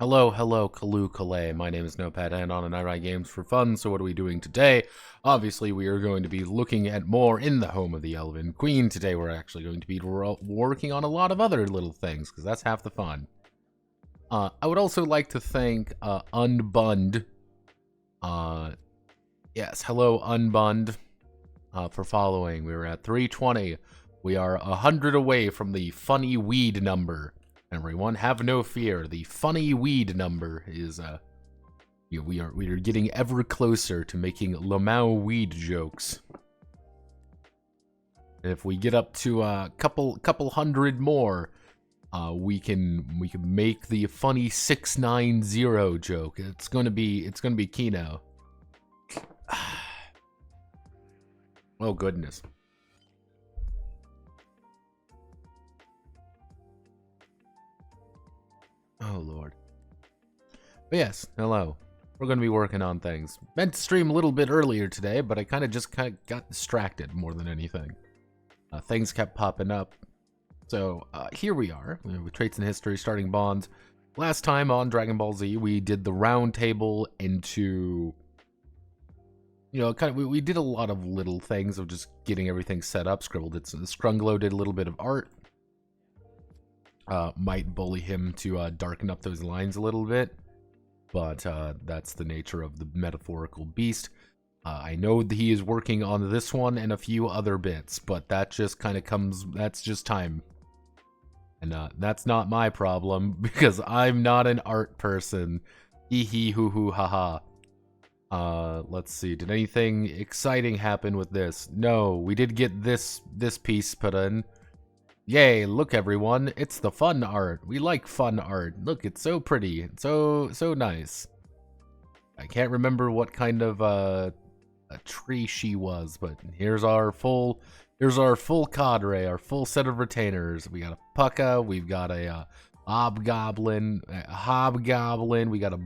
Hello, Kalu Kalay. My name is Notepad Anon and I write games for fun, so what are we doing today? Obviously, we are going to be looking at more in the home of the Elven Queen. Today, we're actually going to be working on a lot of other little things, because that's half the fun. I would also like to thank Unbund. Yes, hello, Unbund, for following. We were at 320. We are 100 away from the funny weed number. Everyone, have no fear. The funny weed number is, we are getting ever closer to making Lamau weed jokes. And if we get up to a couple hundred more, we can make the funny 690 joke. It's gonna be Kino. Oh goodness. Oh, Lord. But yes, hello. We're going to be working on things. Meant to stream a little bit earlier today, but I kind of got distracted more than anything. Things kept popping up. So, here we are, with Traits in History, starting bonds. Last time on Dragon Ball Z, we did the round table into... we did a lot of little things of just getting everything set up. Scrunglo did a little bit of art. Might bully him to darken up those lines a little bit, but that's the nature of the metaphorical beast. I know that he is working on this one and a few other bits, but that just kind of that's just time. And that's not my problem, because I'm not an art person. Hee hee hoo hoo ha ha. Let's see, did anything exciting happen with this? No, we did get this piece put in. Yay, look everyone, it's the fun art. We like fun art. Look, it's so pretty. It's so nice. I can't remember what kind of a tree she was, but here's our full cadre, our full set of retainers. We got a Pucka, we've got a hobgoblin, we got a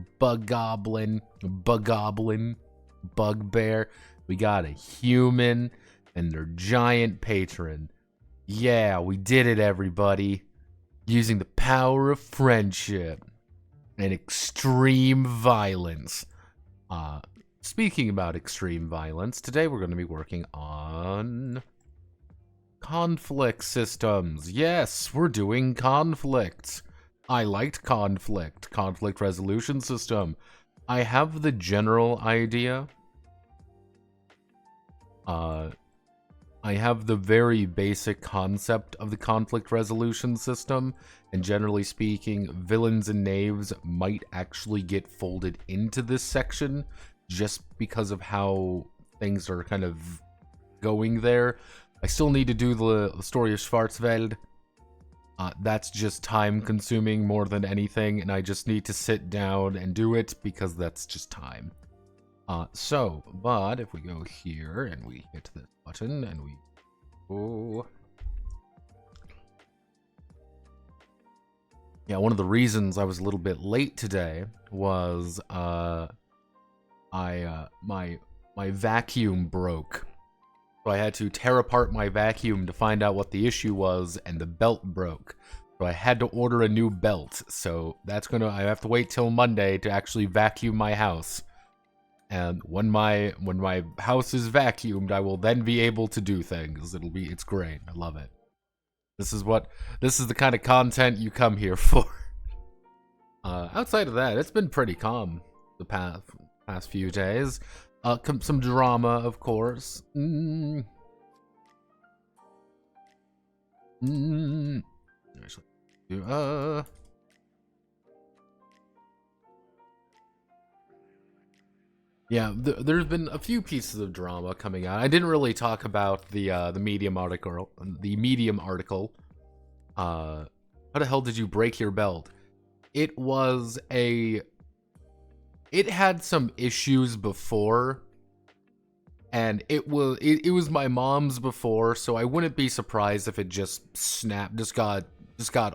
bugbear, we got a human, and their giant patron. Yeah, we did it, everybody. Using the power of friendship and extreme violence. Speaking about extreme violence, today we're going to be working on conflict systems. Yes, we're doing conflict. I liked conflict resolution system. I have the general idea. I have the very basic concept of the conflict resolution system, and generally speaking, villains and knaves might actually get folded into this section just because of how things are kind of going there. I still need to do the story of Schwarzwald. That's just time consuming more than anything, and I just need to sit down and do it because that's just time. But if we go here and we hit this button and we go... Yeah, one of the reasons I was a little bit late today was, my vacuum broke. So I had to tear apart my vacuum to find out what the issue was, and the belt broke. So I had to order a new belt. So that's I have to wait till Monday to actually vacuum my house. And when my house is vacuumed, I will then be able to do things. It's great. I love it. This is the kind of content you come here for. Outside of that, it's been pretty calm the past few days. Some drama, of course. Yeah, there's been a few pieces of drama coming out. I didn't really talk about the Medium article. How the hell did you break your belt? It had some issues before, and it was my mom's before, so I wouldn't be surprised if it just snapped, just got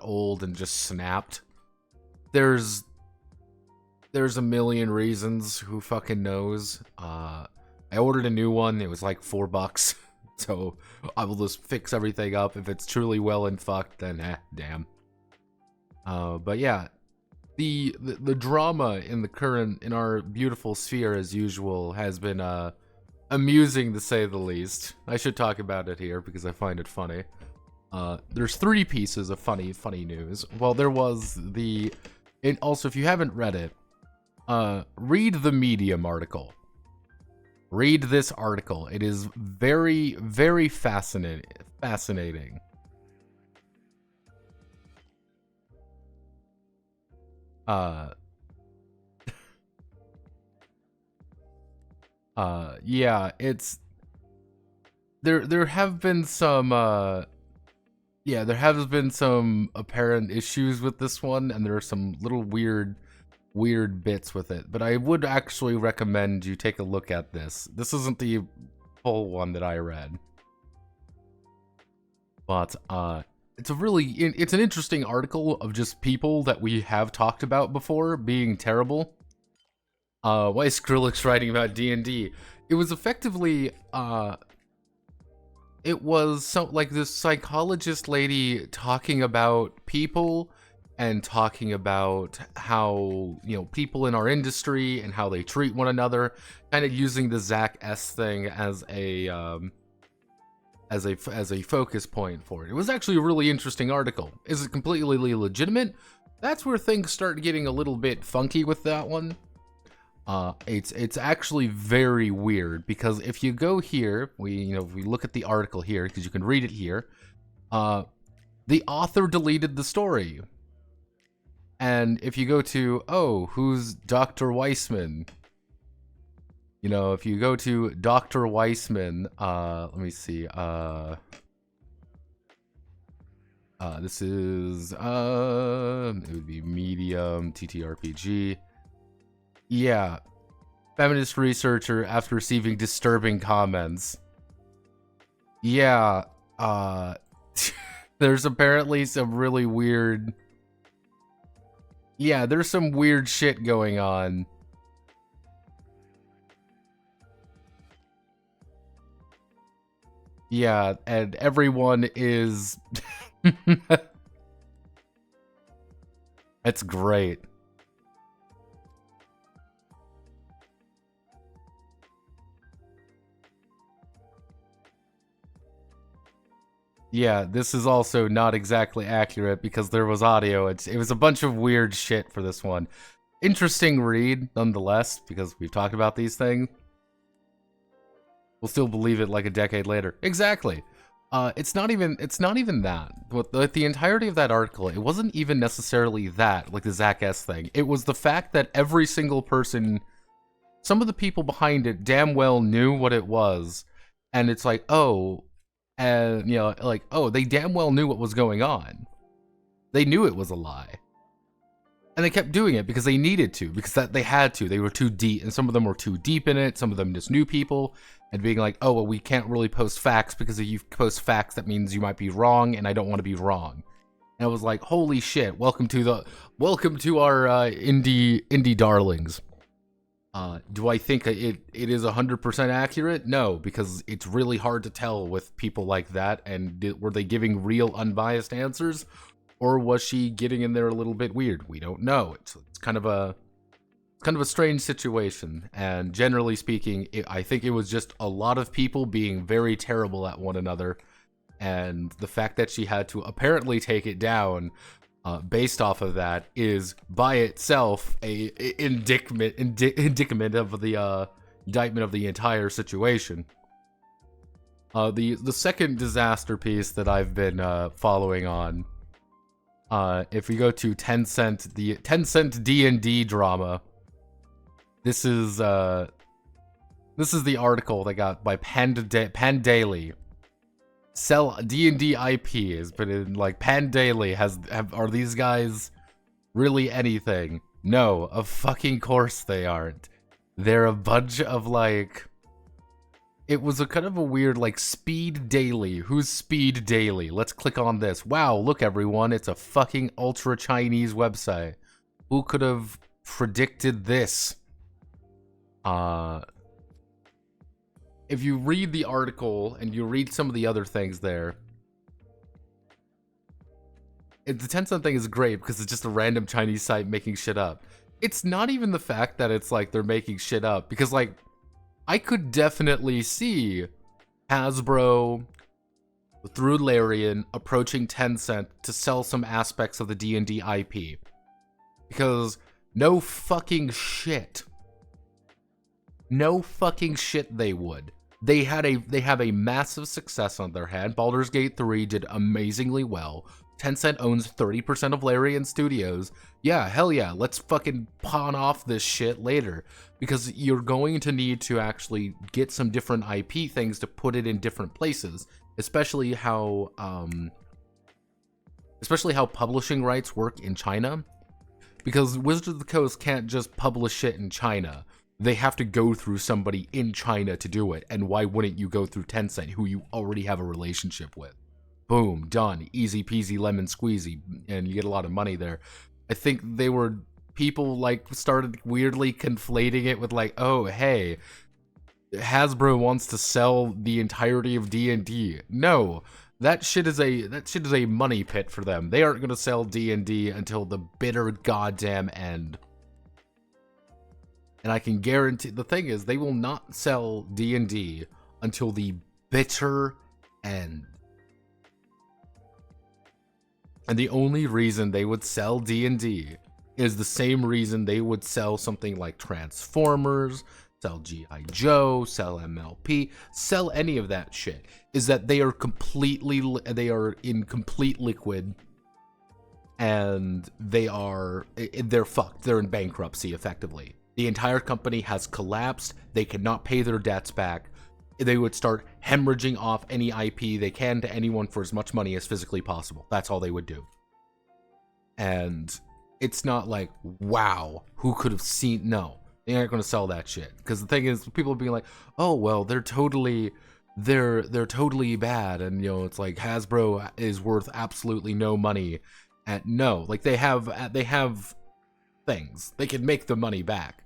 old and just snapped. There's a million reasons, who fucking knows. I ordered a new one, it was like $4, so I will just fix everything up. If it's truly well and fucked, then damn. But yeah, the drama in our beautiful sphere, as usual, has been amusing to say the least. I should talk about it here because I find it funny. There's 3 pieces of funny news. Well, there was and also, if you haven't read it, read the Medium article. Read this article. It is very, very fascinating. Yeah, it's there have been some yeah, there have been some apparent issues with this one, and there are some little weird bits with it, but I would actually recommend you take a look at this. This isn't the full one that I read, but it's an interesting article of just people that we have talked about before being terrible. Why is Skrillex writing about D&D? It was effectively it was like this psychologist lady talking about people and talking about how, people in our industry and how they treat one another, kind of using the Zach S thing as a focus point for it. It was actually a really interesting article. Is it completely legitimate? That's where things start getting a little bit funky with that one. It's actually very weird, because if you go here, we look at the article here, because you can read it here. The author deleted the story. And if you go to, who's Dr. Weissman? If you go to Dr. Weissman, let me see, this is, it would be Medium, TTRPG. Yeah, feminist researcher after receiving disturbing comments. Yeah, there's apparently some really weird... Yeah, there's some weird shit going on. Yeah, and everyone is... That's great. Yeah, this is also not exactly accurate because there was audio. It was a bunch of weird shit for this one. Interesting read, nonetheless, because we've talked about these things. We'll still believe it like a decade later. Exactly. It's not even that. With the entirety of that article, it wasn't even necessarily that, like the Zach S thing. It was the fact that every single person, some of the people behind it damn well knew what it was, and it's like, and they damn well knew what was going on. They knew it was a lie. And they kept doing it because they needed to, because they had to. They were too deep, and some of them were too deep in it. Some of them just knew people, and being like, we can't really post facts, because if you post facts, that means you might be wrong, and I don't want to be wrong. And I was like, holy shit, welcome to our indie darlings. Do I think it is 100% accurate? No, because it's really hard to tell with people like that, and were they giving real unbiased answers? Or was she getting in there a little bit weird? We don't know. It's kind of a strange situation, and generally speaking, I think it was just a lot of people being very terrible at one another, and the fact that she had to apparently take it down based off of that is by itself a indictment of the indictment of the entire situation. The second disaster piece that I've been following on. If we go to Tencent, the Tencent D&D drama, this is the article that got by Pandaily. Sell D&D IPs, but in Pandaily are these guys really anything? No, of fucking course they aren't. They're a bunch of it was a kind of a weird, Speed Daily. Who's Speed Daily? Let's click on this. Wow, look everyone, it's a fucking ultra Chinese website. Who could have predicted this? If you read the article and you read some of the other things there, The Tencent thing is great because it's just a random Chinese site making shit up. It's not even the fact that it's like they're making shit up, because like I could definitely see Hasbro through Larian approaching Tencent to sell some aspects of the D&D IP. Because no fucking shit. No fucking shit they would. They have a massive success on their hand. Baldur's Gate 3 did amazingly well. Tencent owns 30% of Larian Studios. Yeah, hell yeah, let's fucking pawn off this shit later. Because you're going to need to actually get some different IP things to put it in different places. Especially how publishing rights work in China. Because Wizards of the Coast can't just publish shit in China. They have to go through somebody in China to do it. And why wouldn't you go through Tencent, who you already have a relationship with? Boom, done. Easy peasy lemon squeezy. And you get a lot of money there. I think people like started weirdly conflating it with like, oh, hey, Hasbro wants to sell the entirety of D&D. No, that shit is a money pit for them. They aren't going to sell D&D until the bitter goddamn end. And I can guarantee, the thing is, they will not sell D&D until the bitter end. And the only reason they would sell D&D is the same reason they would sell something like Transformers, sell G.I. Joe, sell MLP, sell any of that shit, is that they are in complete liquid, and they're fucked. They're in bankruptcy, effectively. The entire company has collapsed. They cannot pay their debts back. They would start hemorrhaging off any IP they can to anyone for as much money as physically possible. That's all they would do. And it's not like, wow, who could have seen? No, they aren't going to sell that shit. Because the thing is, people are being like, oh, well, they're totally bad. And, you know, it's like Hasbro is worth absolutely no money. And no, like they have things. They can make the money back.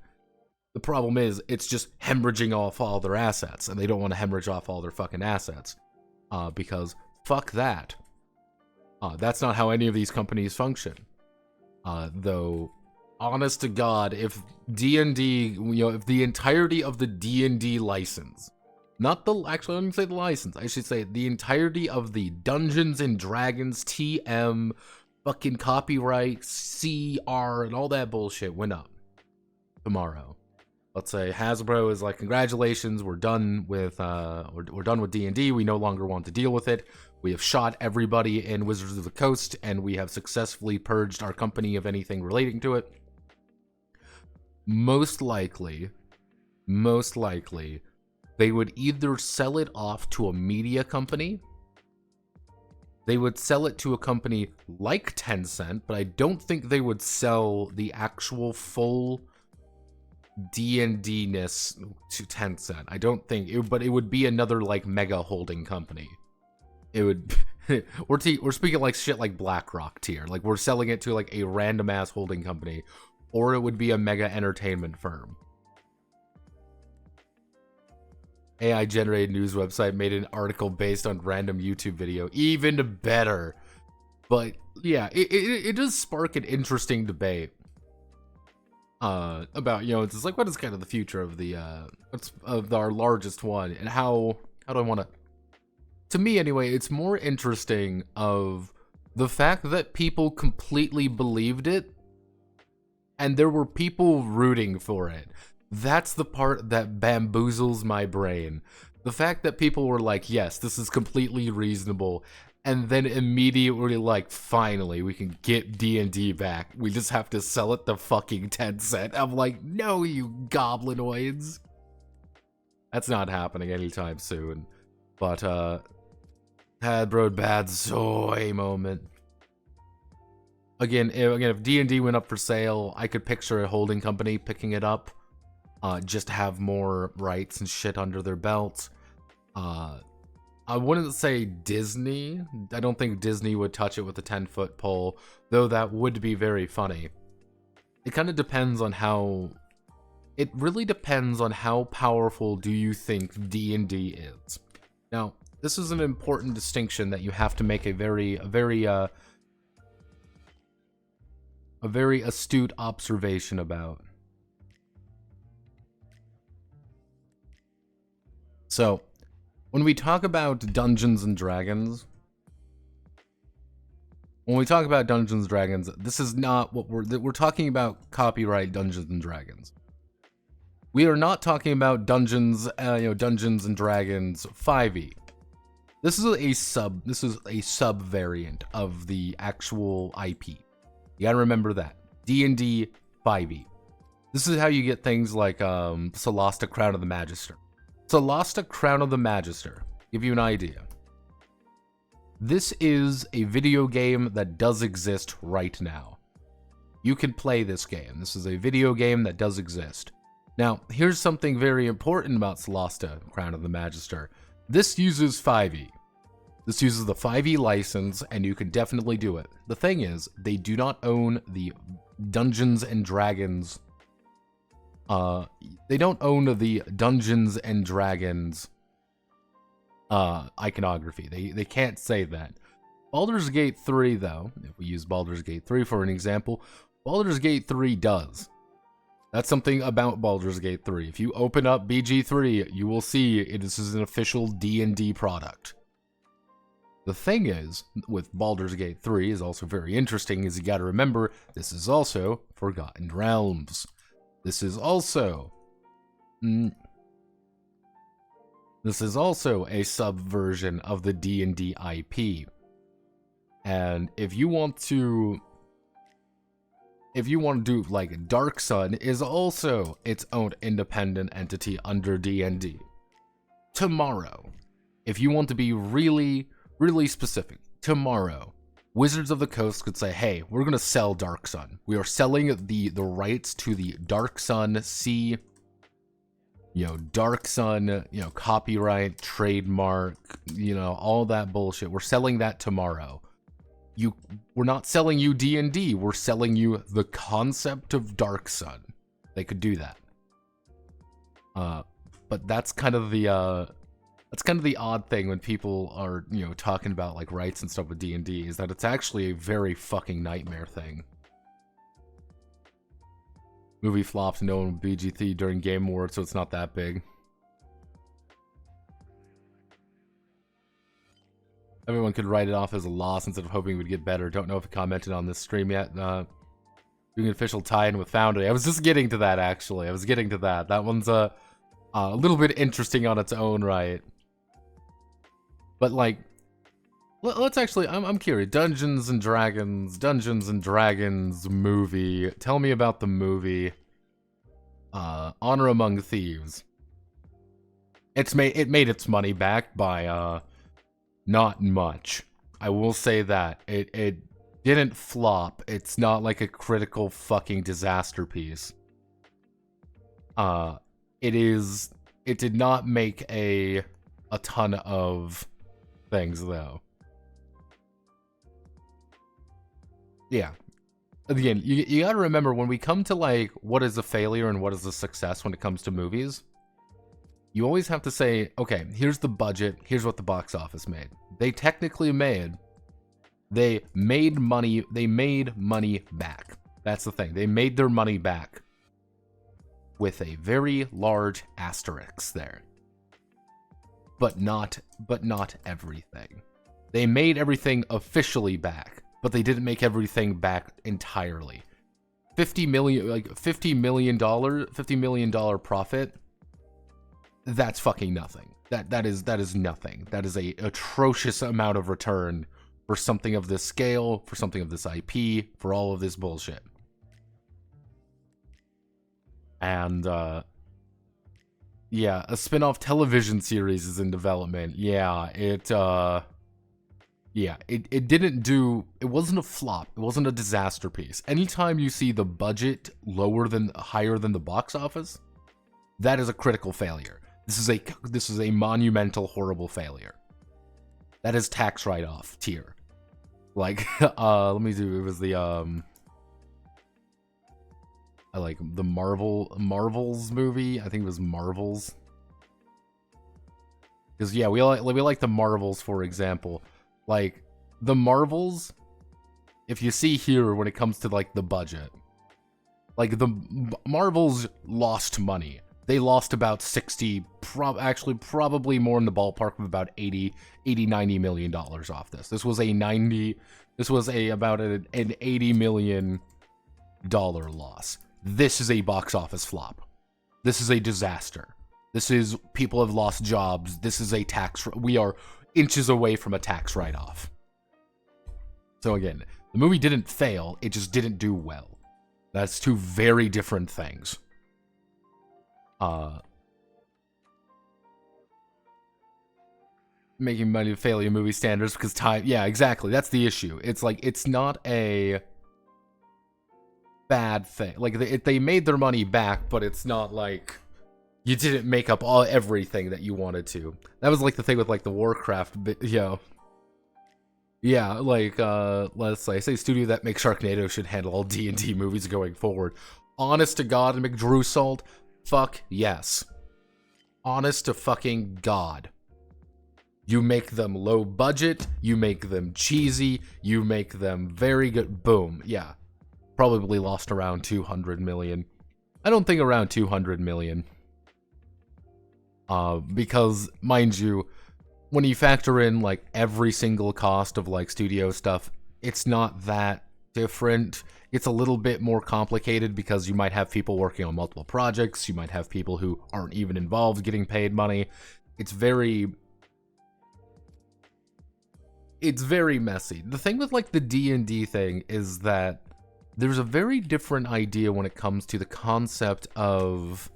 The problem is, it's just hemorrhaging off all their assets, and they don't want to hemorrhage off all their fucking assets. Because fuck that. That's not how any of these companies function. Though, honest to God, if D&D, if the entirety of the D&D license, actually, let me say the license, I should say the entirety of the Dungeons and Dragons, TM, fucking copyright, CR, and all that bullshit went up tomorrow. Let's say Hasbro is like, congratulations, we're done with D&D. We no longer want to deal with it. We have shot everybody in Wizards of the Coast, and we have successfully purged our company of anything relating to it. Most likely, they would either sell it off to a media company. They would sell it to a company like Tencent, but I don't think they would sell the actual full D&D-ness to Tencent. I don't think it, but it would be another like mega holding company. It would we're speaking like shit like BlackRock tier. Like we're selling it to like a random ass holding company, or it would be a mega entertainment firm. AI generated news website made an article based on random YouTube video. Even better. But yeah, it does spark an interesting debate. About, it's just like, what is kind of the future of of our largest one, and how do I want to me anyway, it's more interesting of the fact that people completely believed it, and there were people rooting for it. That's the part that bamboozles my brain. The fact that people were like, yes, this is completely reasonable, and then immediately like, finally, we can get D&D back. We just have to sell it to fucking Tencent. I'm like, no, you goblinoids. That's not happening anytime soon. But, Hadbro bad soy moment. Again, if D&D went up for sale, I could picture a holding company picking it up. Just to have more rights and shit under their belts. I wouldn't say Disney. I don't think Disney would touch it with a 10-foot pole, though that would be very funny. It kind of depends on how... It really depends on how powerful do you think D&D is. Now, this is an important distinction that you have to make a very a very astute observation about. So, when we talk about Dungeons and Dragons, this is not what we're talking about. Copyright Dungeons and Dragons. We are not talking about Dungeons and Dragons 5e. This is a sub variant of the actual IP. You gotta remember that. D&D 5e. This is how you get things like Solasta Crown of the Magister. Solasta Crown of the Magister. Give you an idea. This is a video game that does exist right now. You can play this game. This is a video game that does exist. Now, here's something very important about Solasta Crown of the Magister. This uses 5e. This uses the 5e license, and you can definitely do it. The thing is, they do not own the Dungeons and Dragons. They don't own the Dungeons and Dragons iconography. They can't say that. Baldur's Gate 3, though, if we use Baldur's Gate 3 for an example, Baldur's Gate 3 does. That's something about Baldur's Gate 3. If you open up BG3, you will see this is an official D&D product. The thing is, with Baldur's Gate 3 is also very interesting, is you gotta remember, this is also Forgotten Realms. This is also a subversion of the D&D IP. And if you want to do, like, Dark Sun is also its own independent entity under D&D. Tomorrow, if you want to be really, really specific, tomorrow, Wizards of the Coast could say, hey, we're going to sell Dark Sun. We are selling the rights to the Dark Sun Sea, Dark Sun, copyright, trademark, all that bullshit. We're selling that tomorrow. We're not selling you D&D. We're selling you the concept of Dark Sun. They could do that. But that's kind of the odd thing when people are, talking about like rights and stuff with D&D, is that it's actually a very fucking nightmare thing. Movie flopped no one BG3 during Game Awards, so it's not that big. Everyone could write it off as a loss instead of hoping it would get better. Don't know if it commented on this stream yet. Doing an official tie-in with Foundry. I was just getting to that, actually. That one's a little bit interesting on its own right. But, like, let's actually, I'm curious. Dungeons and Dragons movie. Tell me about the movie. Honor Among Thieves. It made its money back by, not much. I will say that. It didn't flop. It's not like a critical fucking disaster piece. It did not make a ton of things, though. Yeah. Again, you gotta remember, when we come to, like, what is a failure and what is a success when it comes to movies, you always have to say, okay, here's the budget, here's what the box office made. They made money back. That's the thing. They made their money back. With a very large asterisk there. But not everything. They made everything officially back, but they didn't make everything back entirely. $50 million profit. That's fucking nothing. That is nothing. That is a atrocious amount of return for something of this scale, for something of this IP, for all of this bullshit. And yeah, a spin-off television series is in development. Yeah, it didn't do, it wasn't a flop. It wasn't a disaster piece. Anytime you see the budget higher than the box office, that is a critical failure. This is a monumental, horrible failure. That is tax write-off tier. Like, let me do, it was the, I like the Marvels movie. I think it was Marvels. Because, yeah, we like the Marvels, for example. Like, the Marvels, if you see here when it comes to like the budget, like the Marvels lost money. They lost about 60, actually probably more in the ballpark of about 90 million dollars off this. This was about an $80 million loss. This is a box office flop. This is a disaster. This is, people have lost jobs. This is a tax, we are inches away from a tax write-off. So again, the movie didn't fail, it just didn't do well. That's two very different things. Making money failure movie standards because time, yeah, exactly, that's the issue. It's like, it's not a bad thing. Like, they made their money back, but it's not like you didn't make up everything that you wanted to. That was like the thing with like the Warcraft bit, you know. Yeah, like, let's say studio that makes Sharknado should handle all D&D movies going forward. Honest to God, McDrewsalt, fuck yes. Honest to fucking God. You make them low budget, you make them cheesy, you make them very good. Boom, yeah. Probably lost around 200 million. I don't think around 200 million. Because, mind you, when you factor in, like, every single cost of, like, studio stuff, it's not that different. It's a little bit more complicated because you might have people working on multiple projects, you might have people who aren't even involved getting paid money. It's very messy. The thing with, like, the D&D thing is that there's a very different idea when it comes to the concept of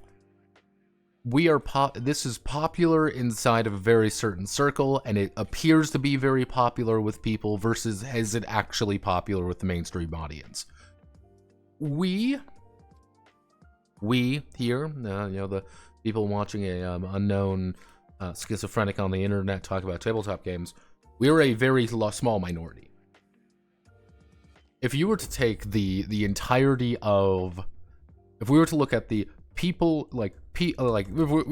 this is popular inside of a very certain circle, and it appears to be very popular with people versus is it actually popular with the mainstream audience. We here, you know, the people watching a unknown schizophrenic on the internet talk about tabletop games, we're a very small minority. If you were to take the entirety of, if we were to look at the people, like, we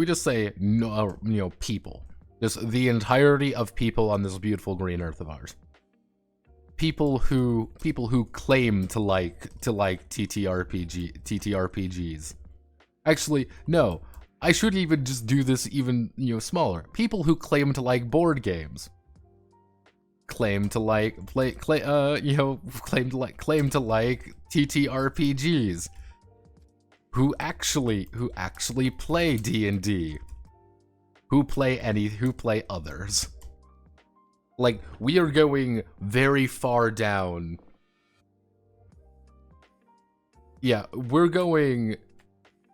just say, no, you know, people. Just the entirety of people on this beautiful green earth of ours. People who claim to like TTRPGs. Actually, no. I should even just do this even, you know, smaller. People who claim to like board games. Claim to like TTRPGs. Who actually play D&D, who play others. Like, we are going very far down. Yeah, we're going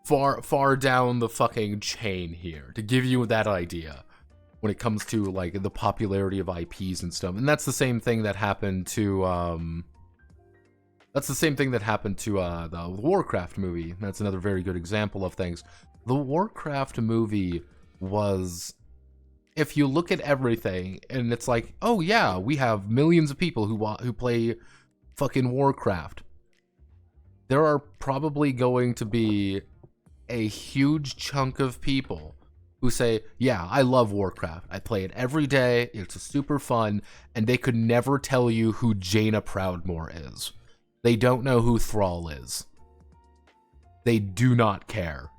far down the fucking chain here to give you that idea when it comes to, like, the popularity of IPs and stuff. And that's the same thing that happened to the Warcraft movie. That's another very good example of things. The Warcraft movie was, if you look at everything, and it's like, oh yeah, we have millions of people who play fucking Warcraft. There are probably going to be a huge chunk of people who say, yeah, I love Warcraft. I play it every day. It's super fun. And they could never tell you who Jaina Proudmoore is. They don't know who Thrall is. They do not care.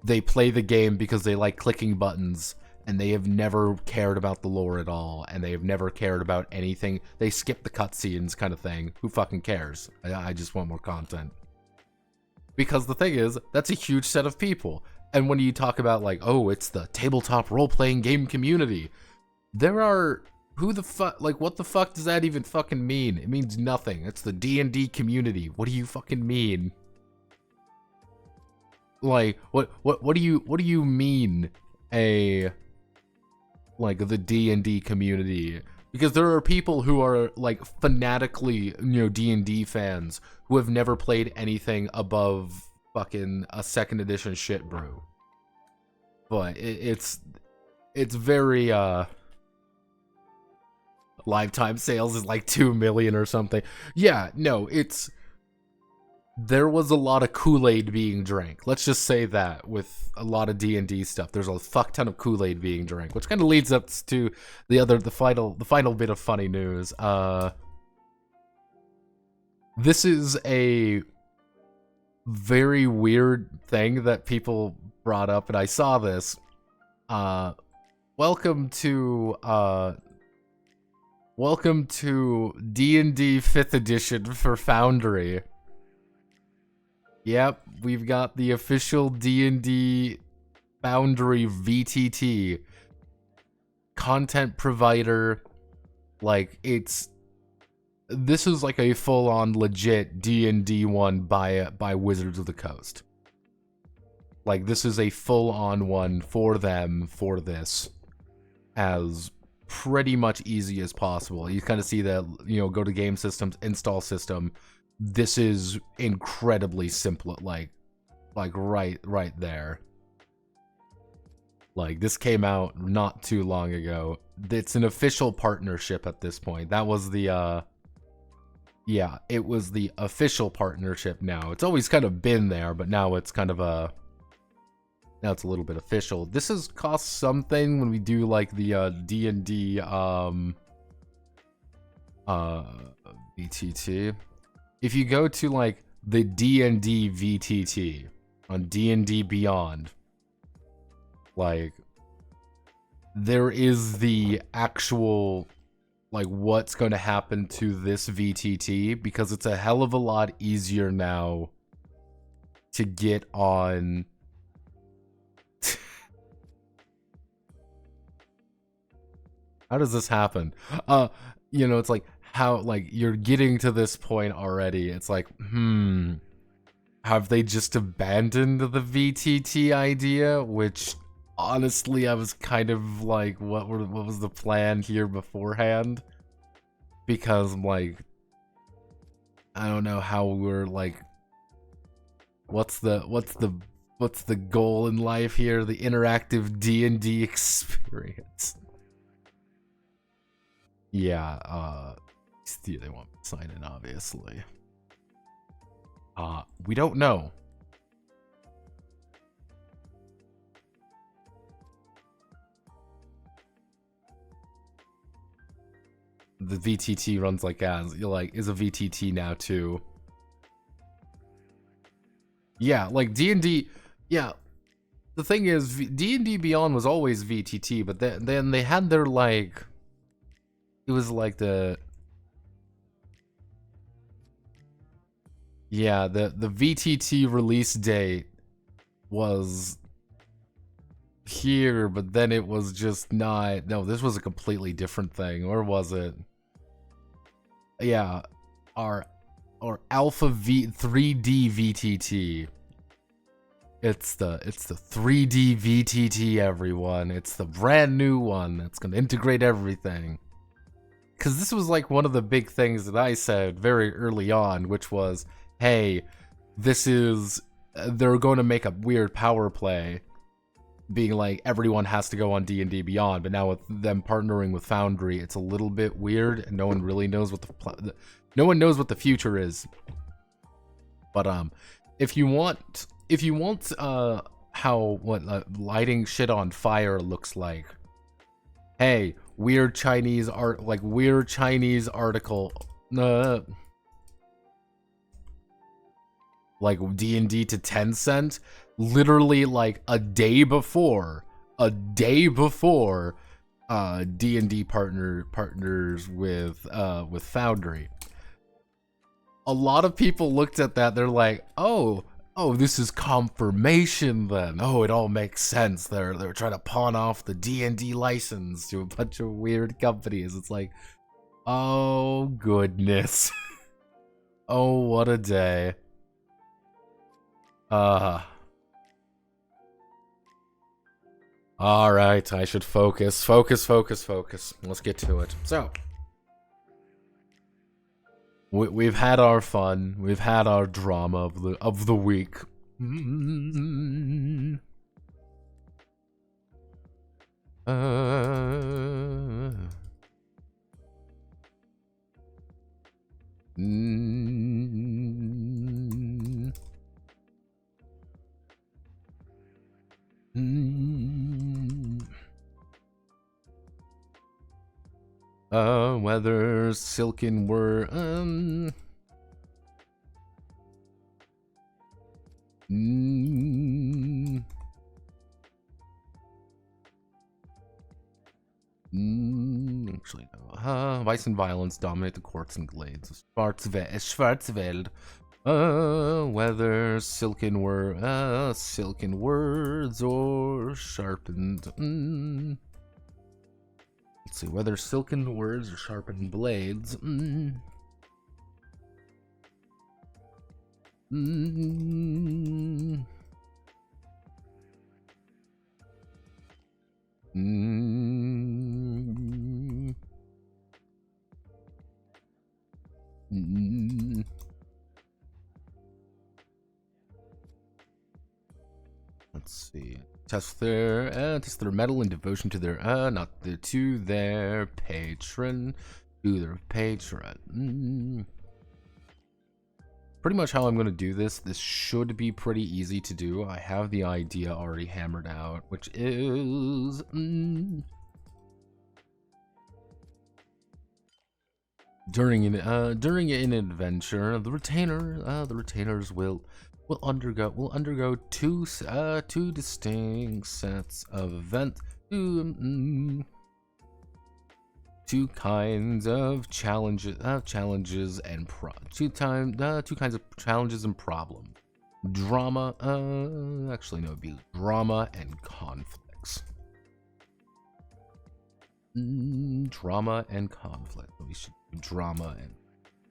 They play the game because they like clicking buttons, and they have never cared about the lore at all, and they have never cared about anything. They skip the cutscenes kind of thing. Who fucking cares? I just want more content. Because the thing is, that's a huge set of people. And when you talk about, like, oh, it's the tabletop role-playing game community, there are... Who the fuck, like, what the fuck does that even fucking mean? It means nothing. It's the D&D community. What do you fucking mean? Like, what do you mean, the D&D community? Because there are people who are, like, fanatically, you know, D&D fans who have never played anything above fucking a 2nd edition shit brew. But it's very, lifetime sales is like 2 million or something. Yeah, no, there was a lot of Kool-Aid being drank. Let's just say that with a lot of D&D stuff. There's a fuck ton of Kool-Aid being drank, which kind of leads up to the final bit of funny news. This is a very weird thing that people brought up, and I saw this. Welcome to D&D 5th edition for Foundry. Yep, we've got the official D&D Foundry VTT content provider. Like, this is like a full-on legit D&D one by Wizards of the Coast. Like, this is a full-on one for them for this, as pretty much easy as possible. You kind of see that, you know, go to game systems, install system. This is incredibly simple, like right there. Like, this came out not too long ago. It's an official partnership at this point. That was the yeah, it was the official partnership now. It's always kind of been there, but now it's kind of now it's a little bit official. This has cost something when we do like the D&D VTT. If you go to like the D&D VTT on D&D Beyond, like, there is the actual, like, what's going to happen to this VTT, because it's a hell of a lot easier now to get on. How does this happen? You know, it's like, how, like, you're getting to this point already. It's like, have they just abandoned the VTT idea? Which, honestly, I was kind of like, what was the plan here beforehand? Because, like, I don't know how we're like, what's the goal in life here? The interactive D&D experience. Yeah, they want to sign in, obviously. We don't know. The VTT runs like as you're like is a VTT now too. Yeah, like D&D. Yeah, the thing is, D&D Beyond was always VTT, but then they had their like. It was like the. Yeah, the VTT release date was here, but then it was just not. No, this was a completely different thing, or was it? Yeah, our Alpha 3D VTT. It's the 3D VTT, everyone. It's the brand new one that's gonna integrate everything. Because this was like one of the big things that I said very early on, which was, hey, this is, they're going to make a weird power play, being like everyone has to go on D&D Beyond, but now with them partnering with Foundry, it's a little bit weird, and no one really knows what no one knows what the future is. But if you want how lighting shit on fire looks like, hey, weird Chinese art, like weird Chinese article, like D&D to Tencent, literally like a day before D&D partners with Foundry. A lot of people looked at that, they're like, oh, this is confirmation then. Oh, it all makes sense. They're trying to pawn off the D&D license to a bunch of weird companies. It's like, oh goodness. Oh, what a day. Alright, I should focus. Let's get to it. So, we've had our fun. We've had our drama of the week. Whether silken were actually, no. Vice and violence dominate the courts and glades of Schwarzwald. Whether silken words or sharpened. Let's see, whether silken words or sharpened blades. Let's see. Test their mettle and devotion to their to their patron. To their patron. Pretty much how I'm going to do this. This should be pretty easy to do. I have the idea already hammered out, which is during an adventure, the retainers will undergo two distinct sets of events. Two kinds of challenges and two kinds of challenges and problems. Drama, actually no, it'd be drama and conflicts. Drama and conflict. We should do drama and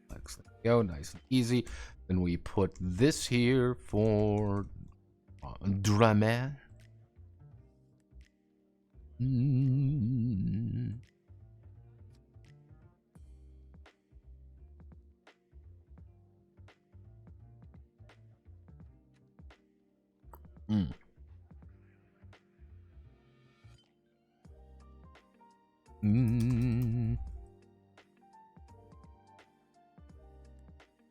conflicts. There we go, nice and easy. Then we put this here for drama.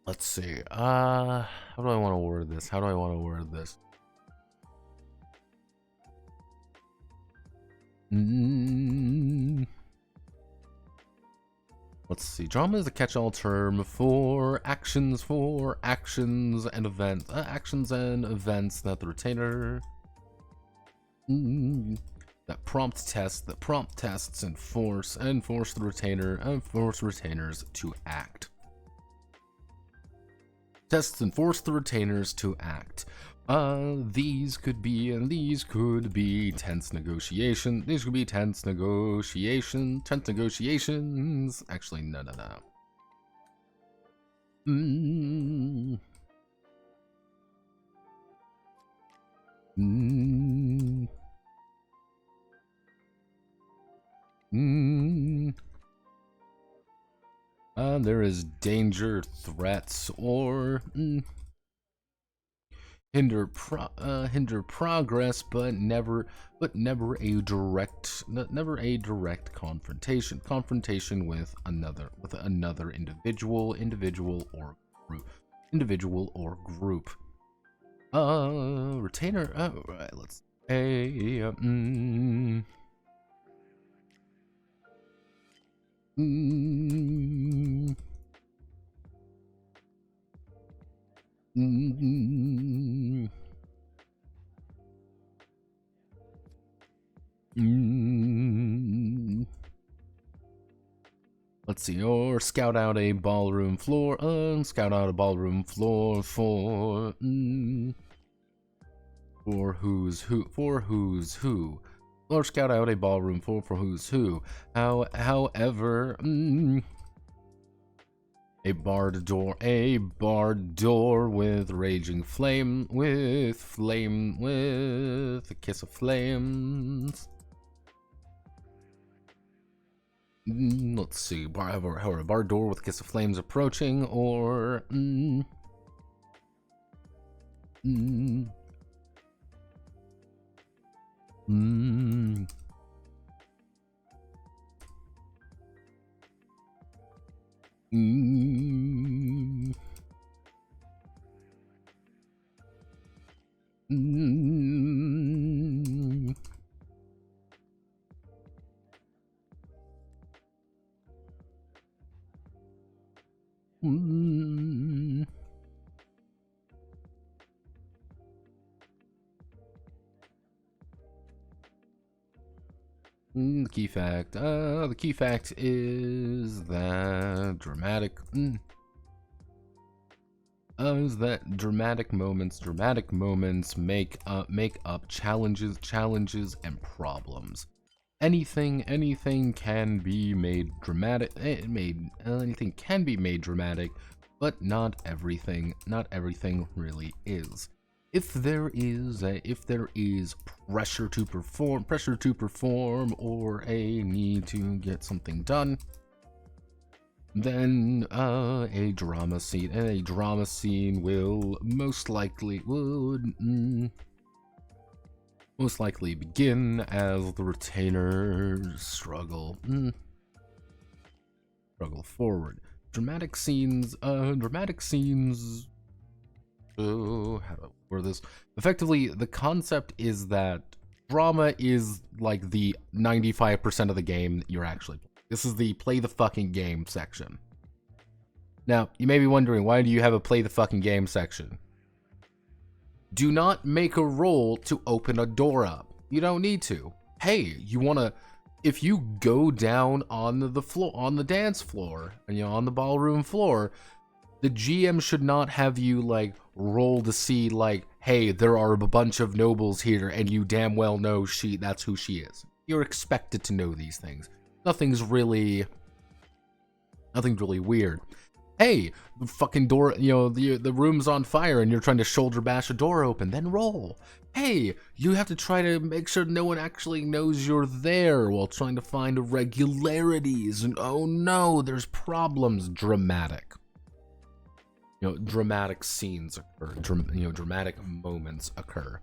Let's see. How do I want to word this? Let's see. Drama is a catch-all term for actions and events. Actions and events that the retainer that prompt tests and force the retainers to act. Tests and force the retainers to act. These could be tense negotiations. These could be tense negotiations. Actually, no. There is danger, threats, or hinder progress, but never a direct confrontation with another individual or group. Retainer. Right, let's let's see, or scout out a ballroom floor. For who's who. Or scout out a ballroom floor for who's who. However, a barred door with raging flame, with a kiss of flames. Let's see, however, a barred door with a kiss of flames approaching, or key fact? The key fact is that dramatic moments make up challenges and problems. Anything can be made dramatic. Anything can be made dramatic, but not everything really is. If there is pressure to perform, or a need to get something done, then a drama scene will most likely begin as the retainers struggle forward. Dramatic scenes. How do I word this? Effectively, the concept is that drama is like the 95% of the game that you're actually playing. This is the play the fucking game section. Now, you may be wondering, why do you have a play the fucking game section? Do not make a roll to open a door up. You don't need to. Hey, if you go down on the floor, on the dance floor, and on the ballroom floor, the GM should not have you like roll to see like, hey, there are a bunch of nobles here, and you damn well know that's who she is. You're expected to know these things. Nothing's really weird. Hey, the fucking door, the room's on fire and you're trying to shoulder bash a door open, then roll. Hey, you have to try to make sure no one actually knows you're there while trying to find irregularities, and oh no, there's problems. Dramatic. Dramatic scenes occur. Dramatic moments occur.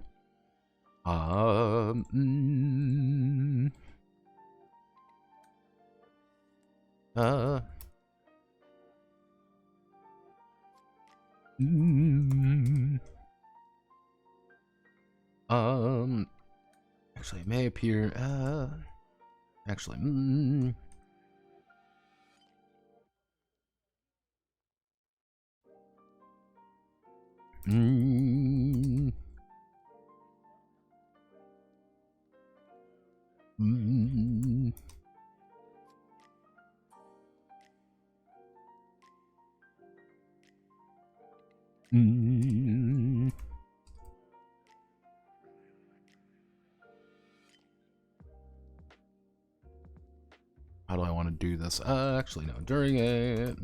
Actually, it may appear, how do I want to do this? Actually, no. During it.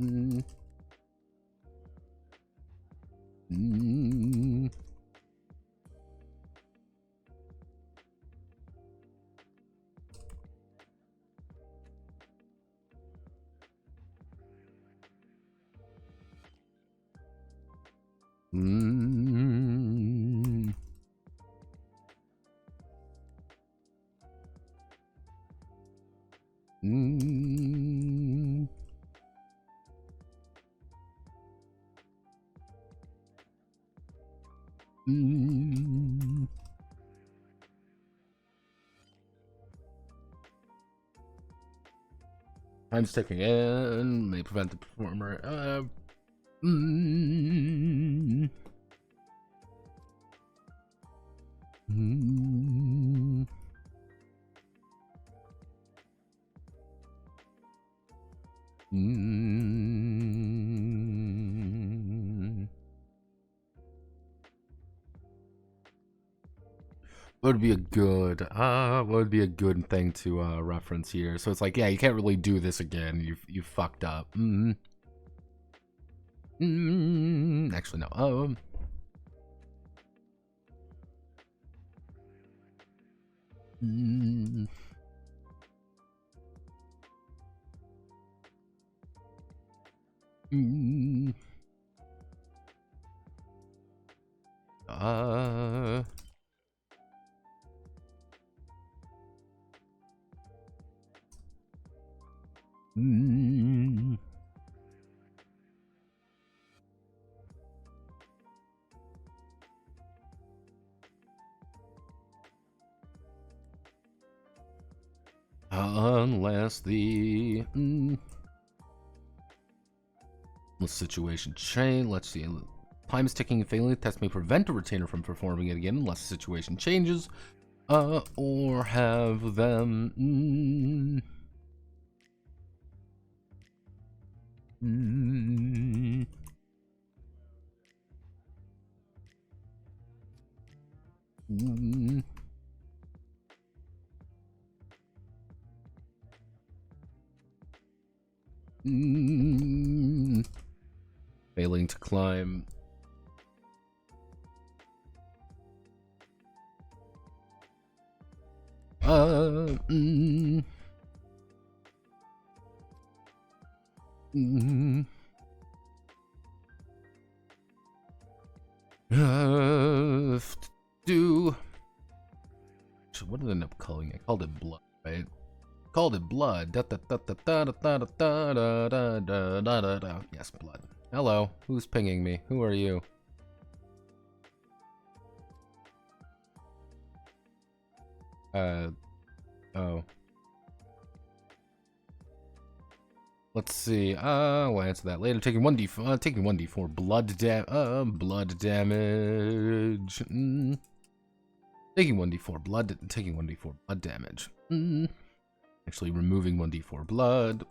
Time's ticking in, may prevent the performer. Would be a good thing to reference here. So it's like, yeah, you can't really do this again. You fucked up. Actually, no. Unless the situation change. Let's see. Time is ticking and failing. Test may prevent a retainer from performing it again unless the situation changes. Or have them. Failing to climb. Do. What did I end up calling it? I called it blood, right? Called it blood. Yes, blood. Hello. Who's pinging me? Who are you? Oh. Let's see. We'll answer that later. Taking 1d4 blood damage. Taking 1d4 blood damage. Actually removing 1d4 blood.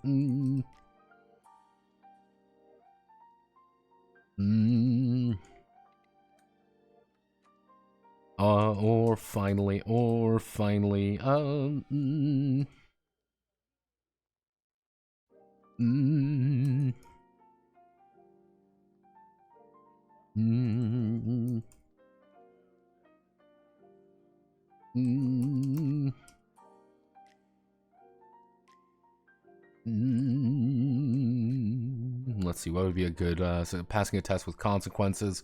Or finally, let's see, what would be a good, so passing a test with consequences.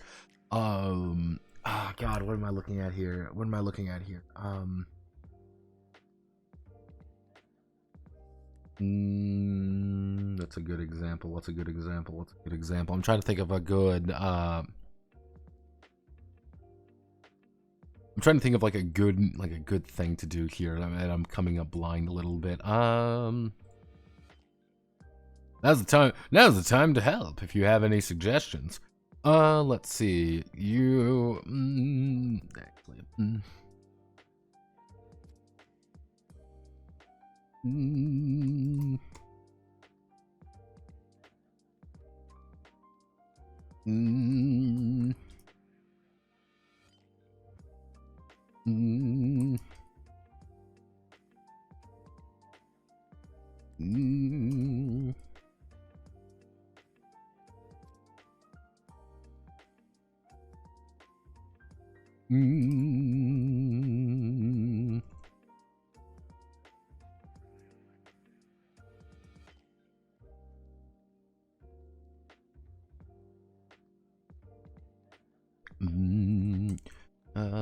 God, what am I looking at here? That's a good example. What's a good example? I'm trying to think of a good, I'm trying to think of like a good thing to do here, and I'm coming up blind a little bit. Now's the time to help if you have any suggestions. Let's see. You actually.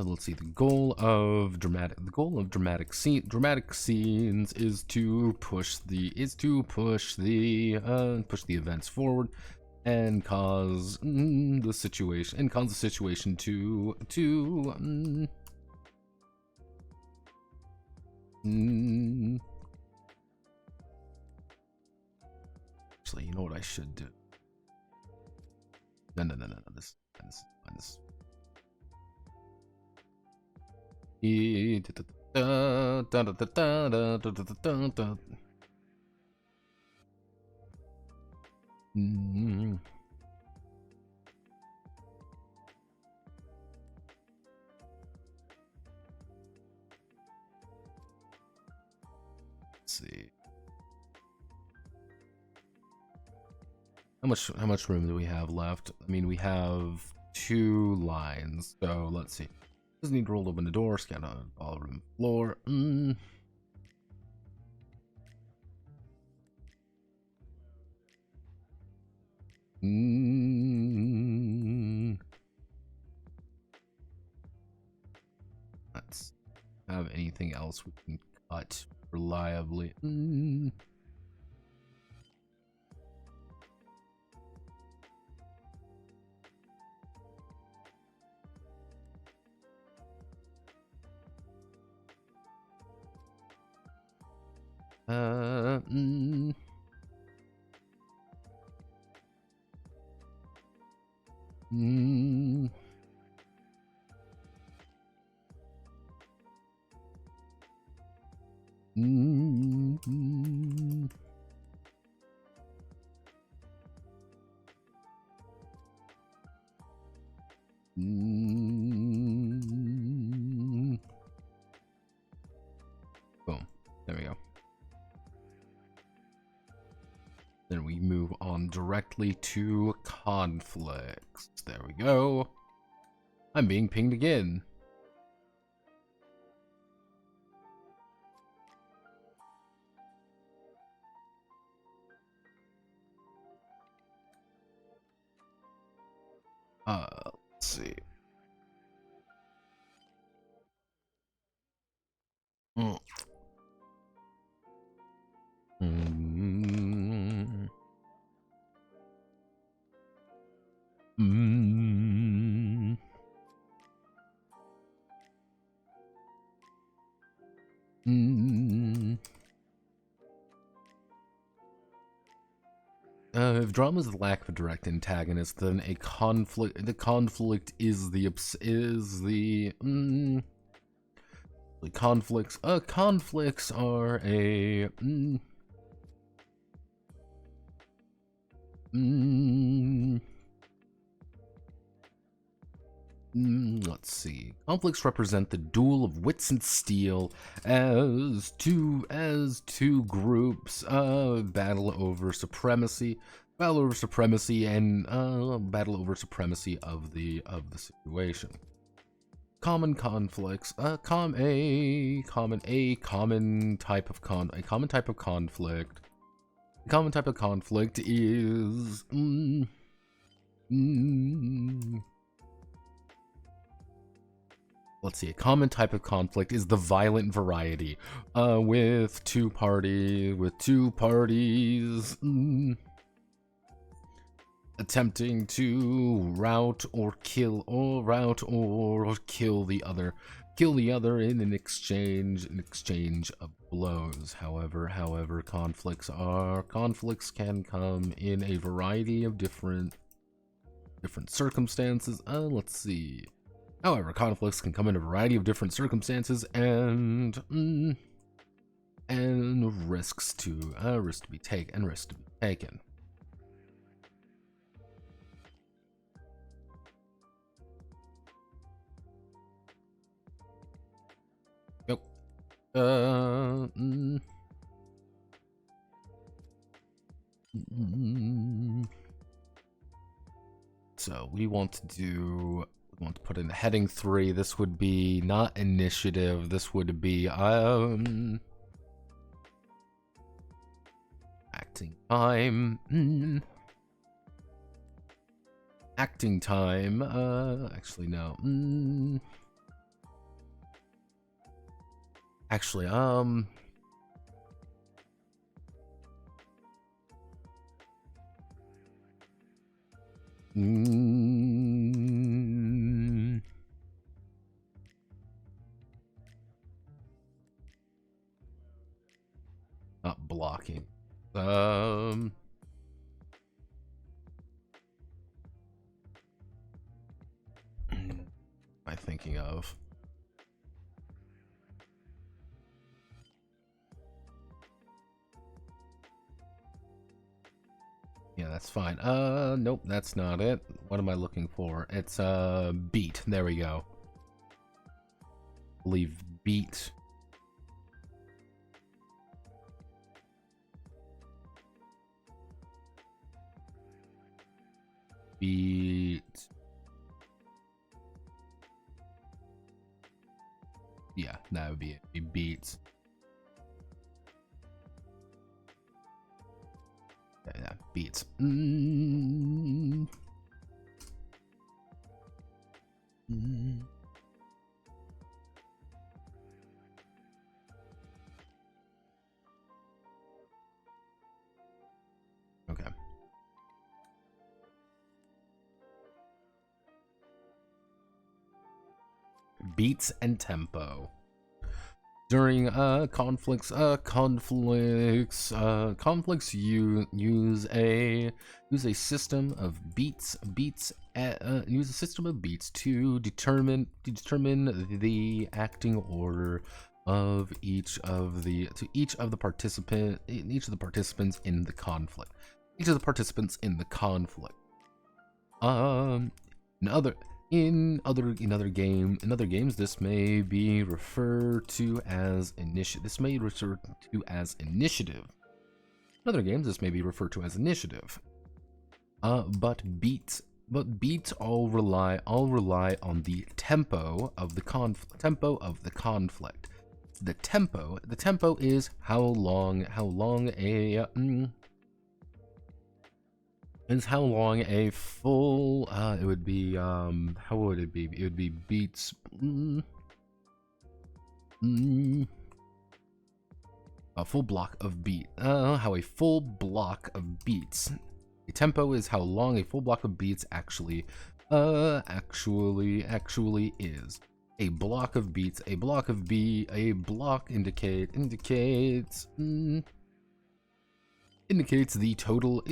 Let's see. The goal of dramatic scenes is to push the events forward and cause the situation to actually, you know what I should do? No. This. Let's see. How much room do we have left? I mean, we have 2 lines, so let's see. Doesn't need to roll open the door, scan on the ballroom floor. Let's have anything else we can cut reliably. Boom. There we go. Then we move on directly to conflicts. There we go. I'm being pinged again. Let's see. Mm. Mm. Mm. Mm. If drama is the lack of a direct antagonist, then the conflict is the conflicts. Conflicts are a let's see. Conflicts represent the duel of wits and steel as two groups battle over supremacy and battle over supremacy of the situation. Common conflicts. A common type of conflict. A common type of conflict is let's see, a common type of conflict is the violent variety, with two parties attempting to rout or kill the other in an exchange of blows. However, conflicts can come in a variety of different circumstances. Let's see. However, conflicts can come in a variety of different circumstances and risks to be taken. Yep. So we want to put in heading 3. This would be not initiative. This would be acting time. Acting time. Actually no. Actually not blocking. Am I thinking of? Yeah, that's fine. Nope, that's not it. What am I looking for? It's beat. There we go. Leave beat. Beat. Yeah, that would be it. It beats. Yeah, beats. Okay. Beats and tempo. During conflicts use a system of beats to determine the acting order of each of the participants in the conflict. In other games, this may be referred to as initiative. This may refer to as initiative. In other games, this may be referred to as initiative. But beats all rely on the tempo of the conflict. The tempo is how long a full it would be how would it be? It would be beats a full block of beat. How a full block of beats. The tempo is how long a full block of beats actually is. A block of beats, a block indicates the total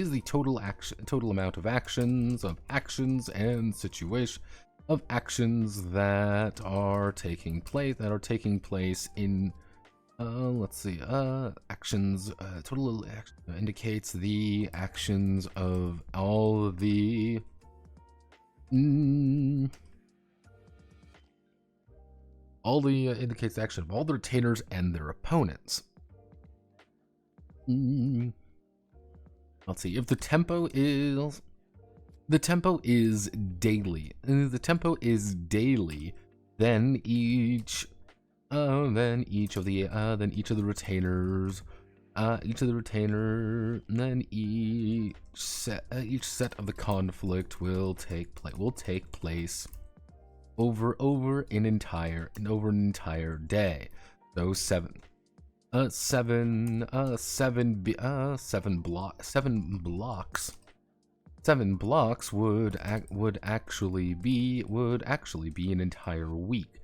amount of actions and situation of actions that are taking place in let's see, actions, total action indicates the actions of all the indicates the action of all the retainers and their opponents. Let's see, if the tempo is daily, then each of the retainers, then each set of the conflict will take place over an entire day. So seven blocks would actually be an entire week.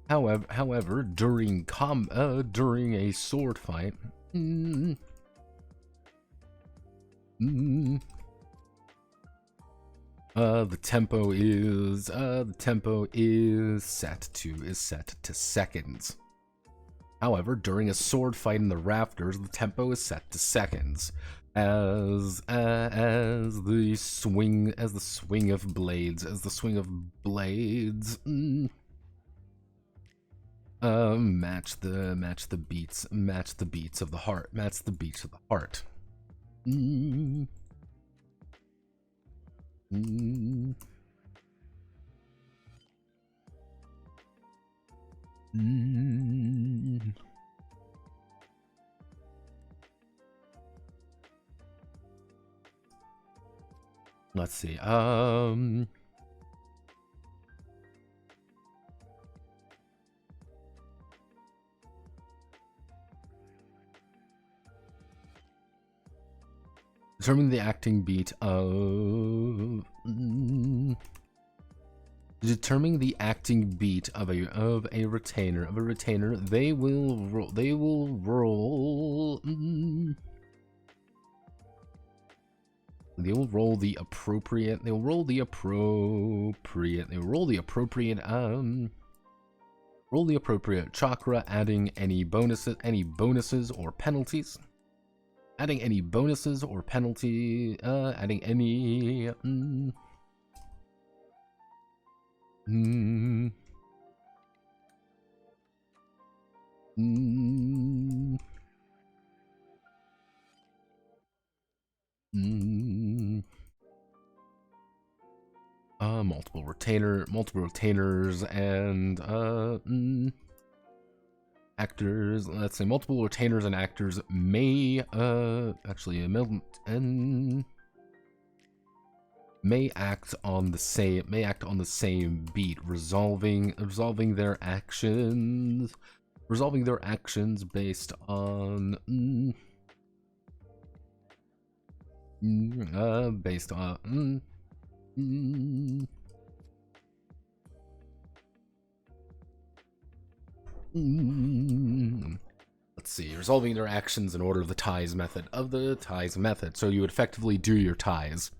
However, during a sword fight, the tempo is set to seconds. However, during a sword fight in the rafters, the tempo is set to seconds. As the swing of blades match the beats of the heart. Let's see. Determine the acting beat of a retainer. They will roll the appropriate chakra, adding any bonuses or penalties. Adding any multiple retainers and actors. Let's say multiple retainers and actors may act on the same beat, resolving their actions based on let's see, resolving their actions in order of the ties method. So you would effectively do your ties.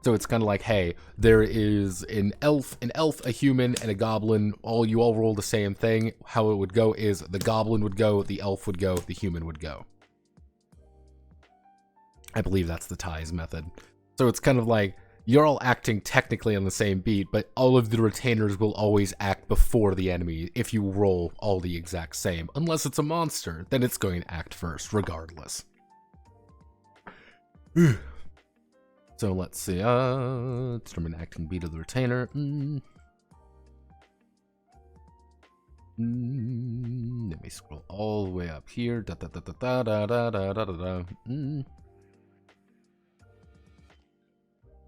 So it's kind of like, hey, there is an elf, a human, and a goblin. You all roll the same thing. How it would go is the goblin would go, the elf would go, the human would go. I believe that's the ties method. So it's kind of like, you're all acting technically on the same beat, but all of the retainers will always act before the enemy if you roll all the exact same. Unless it's a monster, then it's going to act first, regardless. So let's see, determine acting beat of the retainer. Let me scroll all the way up here. Da da da da da da da da da da.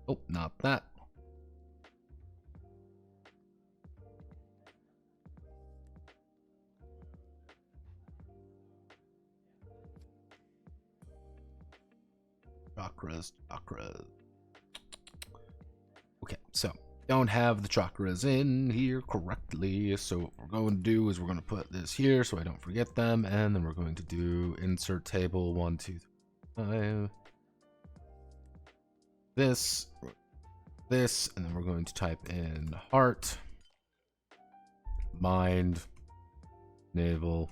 Oh, not that. Chakras. Okay, so don't have the chakras in here correctly. So what we're going to do is we're going to put this here so I don't forget them, and then we're going to do insert table 1, 2, 3, 5. This, and then we're going to type in heart, mind, navel,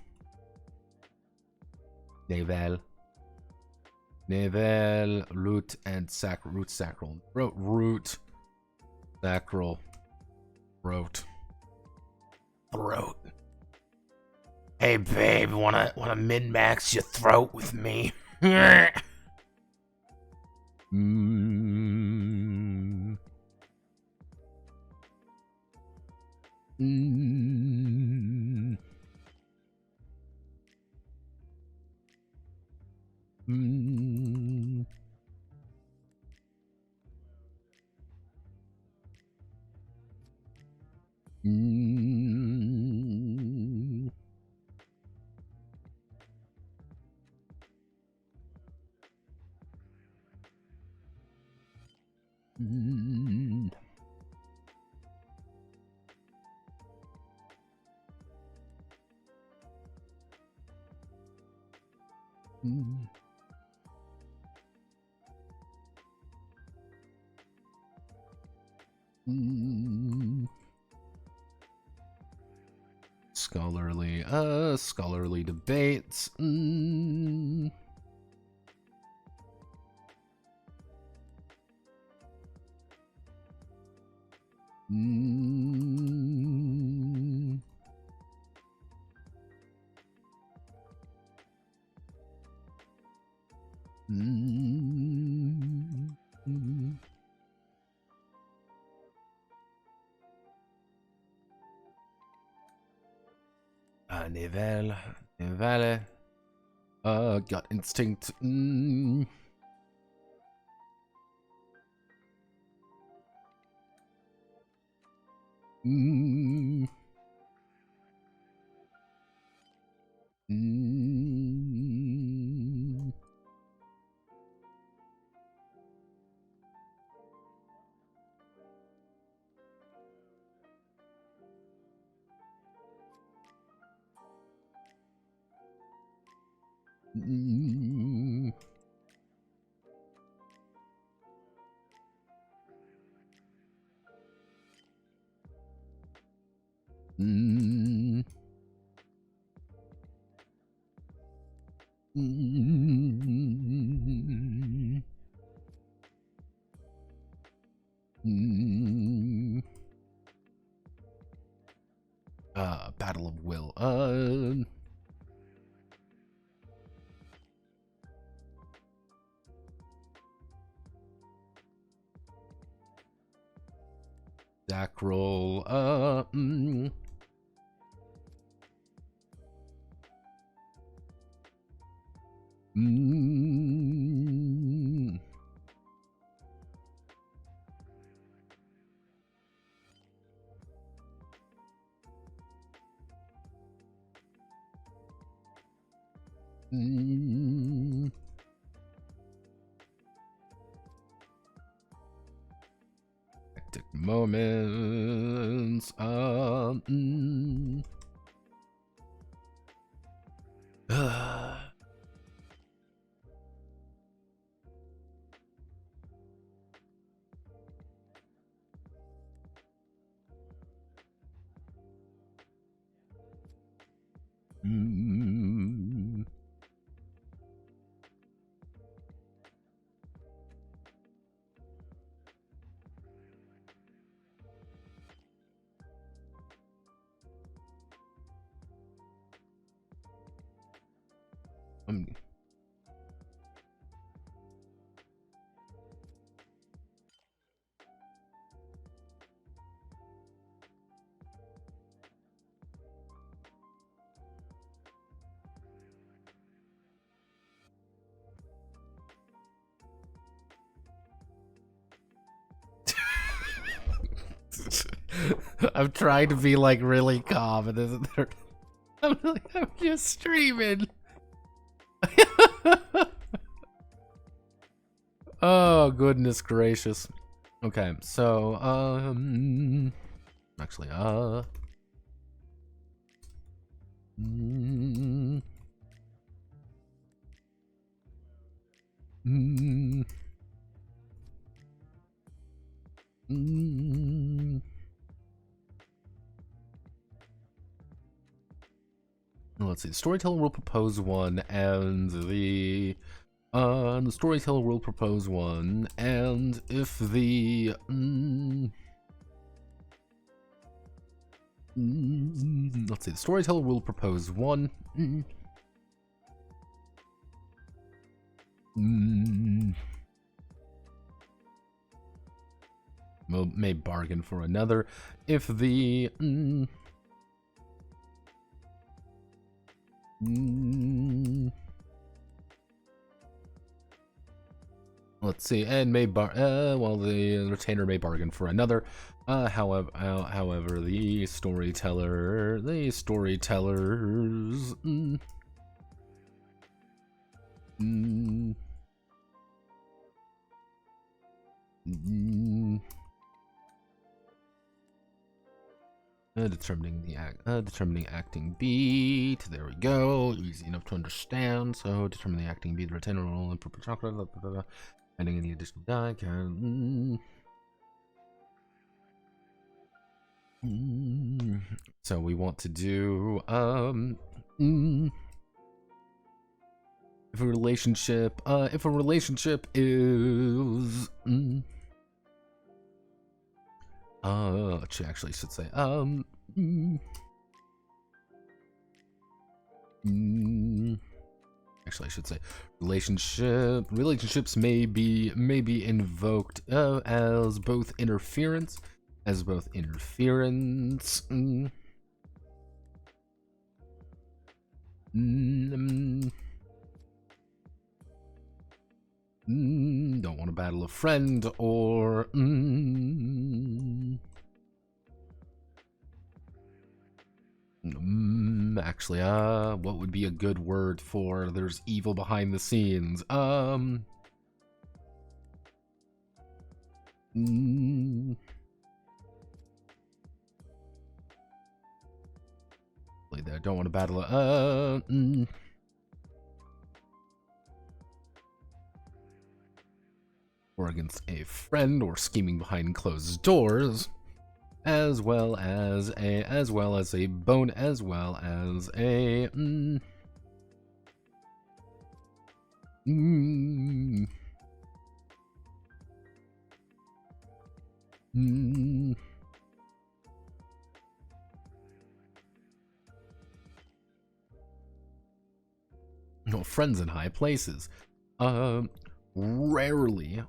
root, and sacral, sacral, root, sacral, throat. Hey babe, wanna min-max your throat with me? Scholarly debates. Nevale. Gut instinct. Battle of Will. Sacral. Hectic moments. I'm trying to be like really calm, and isn't there? I'm just streaming. Oh goodness gracious. Okay, so actually let's see. The storyteller will propose one, and the storyteller will propose one, and if the let's see. The storyteller will propose one. May bargain for another if the let's see, and may well, the retainer may bargain for another. However, the storytellers determining acting beat. There we go. Easy enough to understand. So determine the acting beat, the retainer roll, and purple chocolate. Adding any additional die can. So we want to do if a relationship is actually should say actually I should say relationships may be invoked as both interference don't want to battle a friend, or actually what would be a good word for there's evil behind the scenes? There, don't want to battle or against a friend, or scheming behind closed doors, as well as a no, friends in high places. Rarely,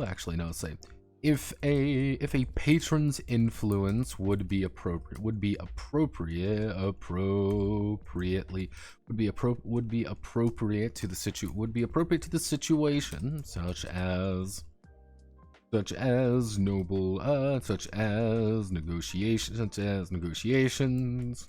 actually no, say if a patron's influence would be appropriate to the situation, such as negotiations.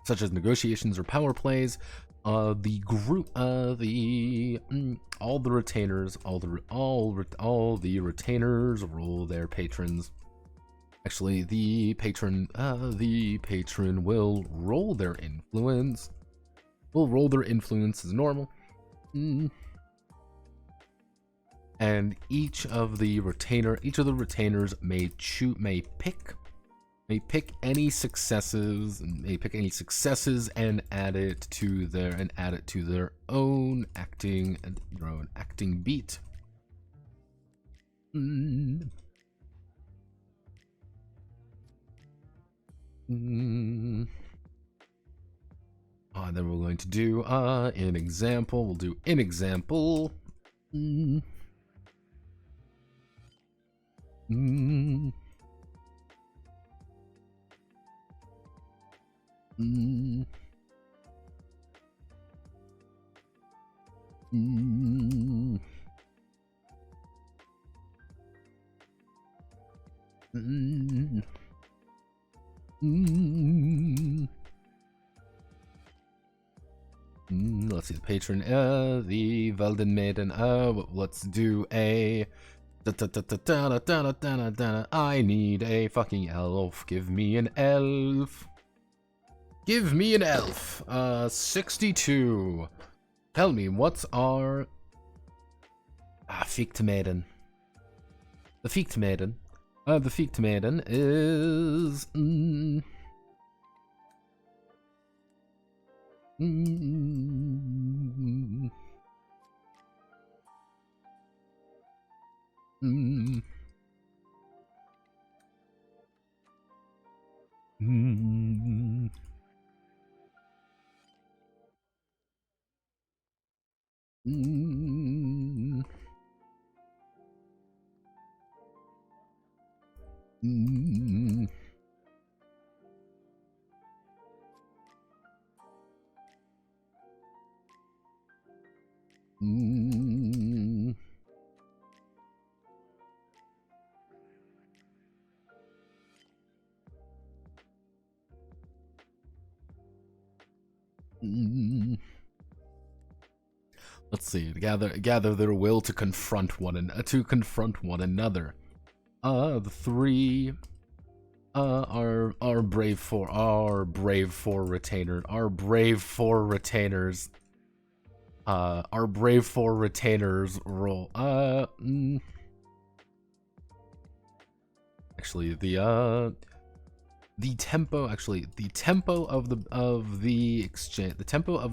Such as negotiations or power plays, the group, all the retainers roll their patrons. Actually, the patron will roll their influence. As normal. And each of the retainers may pick any successes and add it to their own acting beat. And then we're going to do an example. We'll do an example. Mm. Mm. Mm. Let's see the patron. The Velden Maiden. Let's do a. I need a fucking elf. Give me an elf. Give me an elf. 62. Tell me, what's our... Fichte Maiden. The Fichte Maiden. The Fichte Maiden is... Let's see. Gather their will to confront one another. The three. Our brave four retainers. Our brave four retainers roll. Actually, the tempo of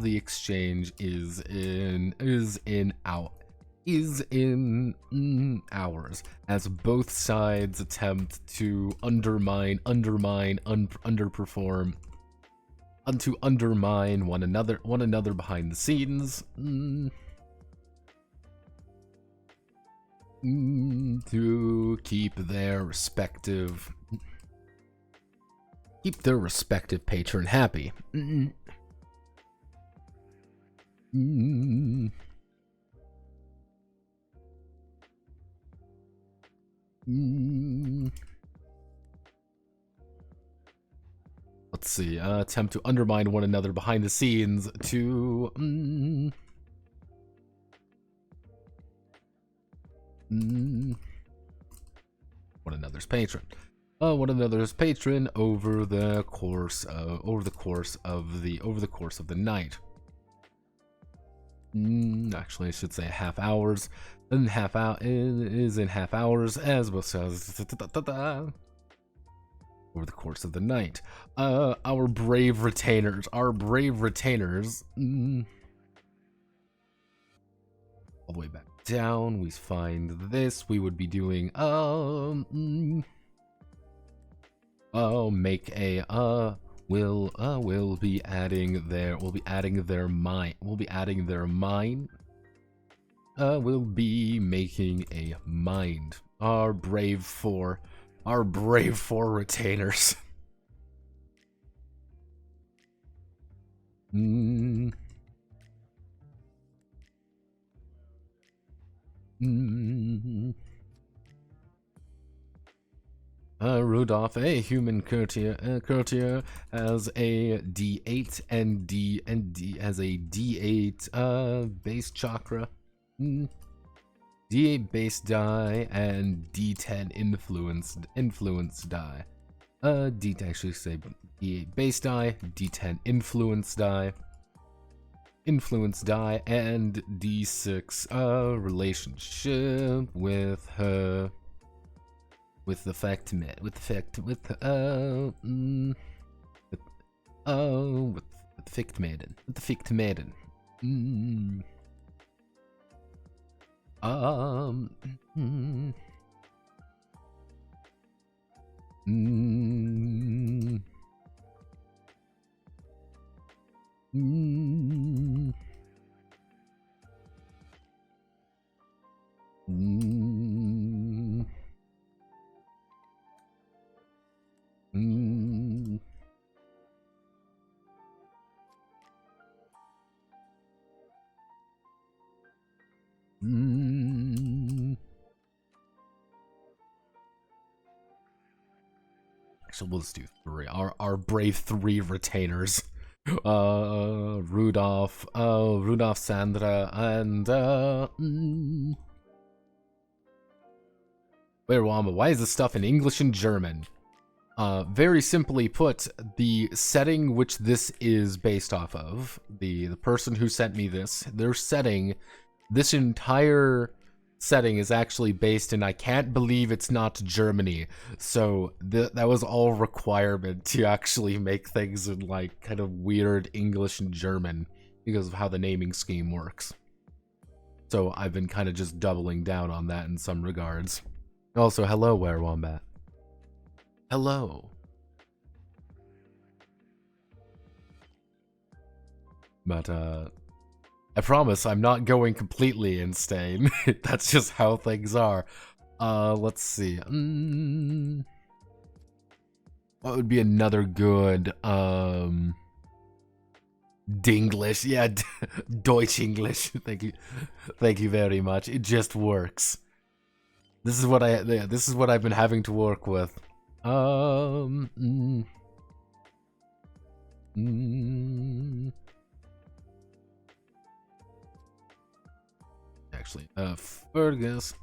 the exchange is in hours, as both sides attempt to undermine one another behind the scenes, to keep their respective patron happy. Let's see. Attempt to undermine one another behind the scenes to one another's patron. Over the course of the night. Actually, I should say half hours. And half hour is in half hours as well as over the course of the night. Our brave retainers. All the way back down, we find this. We would be doing make a we'll be adding their mind. We'll be making a mind. Our brave four retainers. Rudolph, a human courtier, has a D8 and D has a D8 base chakra, D8 base die, and D10 influence die. D8 base die, D10 influence die, and D6 relationship with her. With the Fichte Maiden. Actually, let's do 3. Our brave 3 retainers. Rudolph, Sandra, and wait, Wamba, why is this stuff in English and German? Very simply put, the setting which this is based off of, the person who sent me this, their setting, this entire setting is actually based in, I can't believe it's not Germany. So that was all requirement to actually make things in like kind of weird English and German because of how the naming scheme works. So I've been kind of just doubling down on that in some regards. Also, hello, Werewombat. Hello. But, I promise I'm not going completely insane. That's just how things are. Let's see. What would be another good, Dinglish? Yeah, Deutsch English. Thank you. Thank you very much. It just works. This is what I've been having to work with. Actually, Fergus.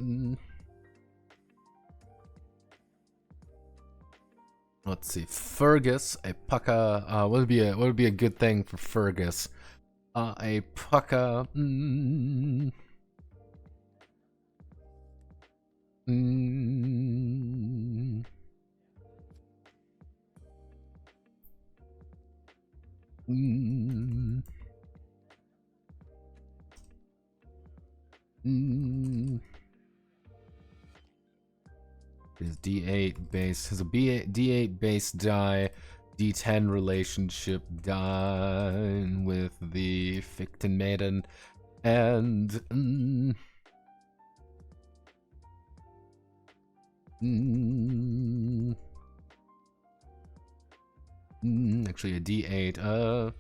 Let's see, Fergus, a pucka. What would be a good thing for Fergus? A pucka. His D8 base has a D8 base die, D10 relationship die with the Eichenmaiden, and actually a D8.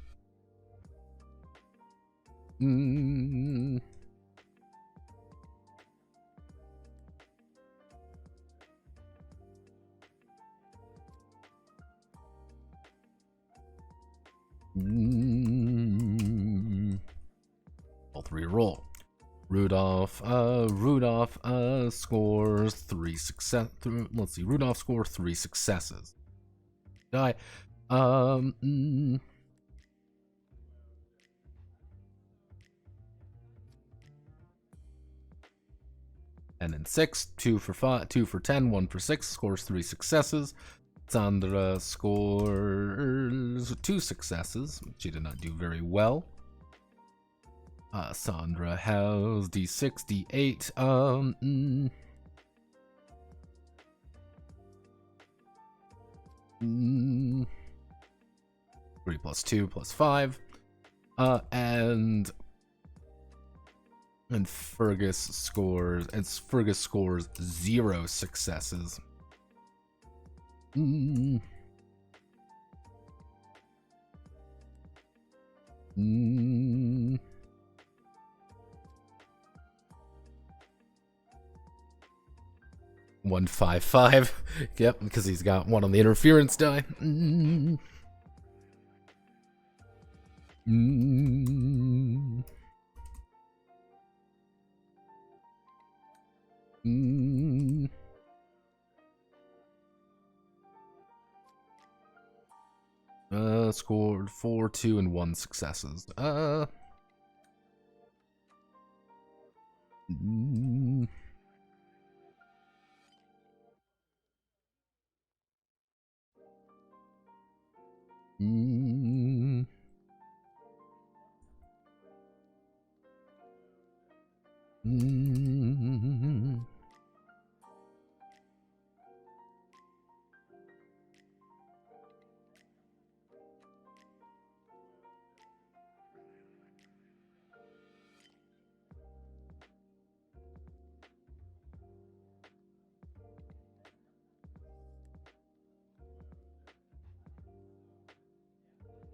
All 3 roll. Rudolph scores 3 success. Let's see. Rudolph scores 3 successes. Die. And then 6, 2 for 5, 2 for 10, 1 for 6, scores 3 successes. Sandra scores 2 successes. She did not do very well. Sandra has D6, D8. 3 plus 2 plus 5. And Fergus scores 0 successes. 155. Yep, because he's got 1 on the interference die. Scored 4, 2, and 1 successes.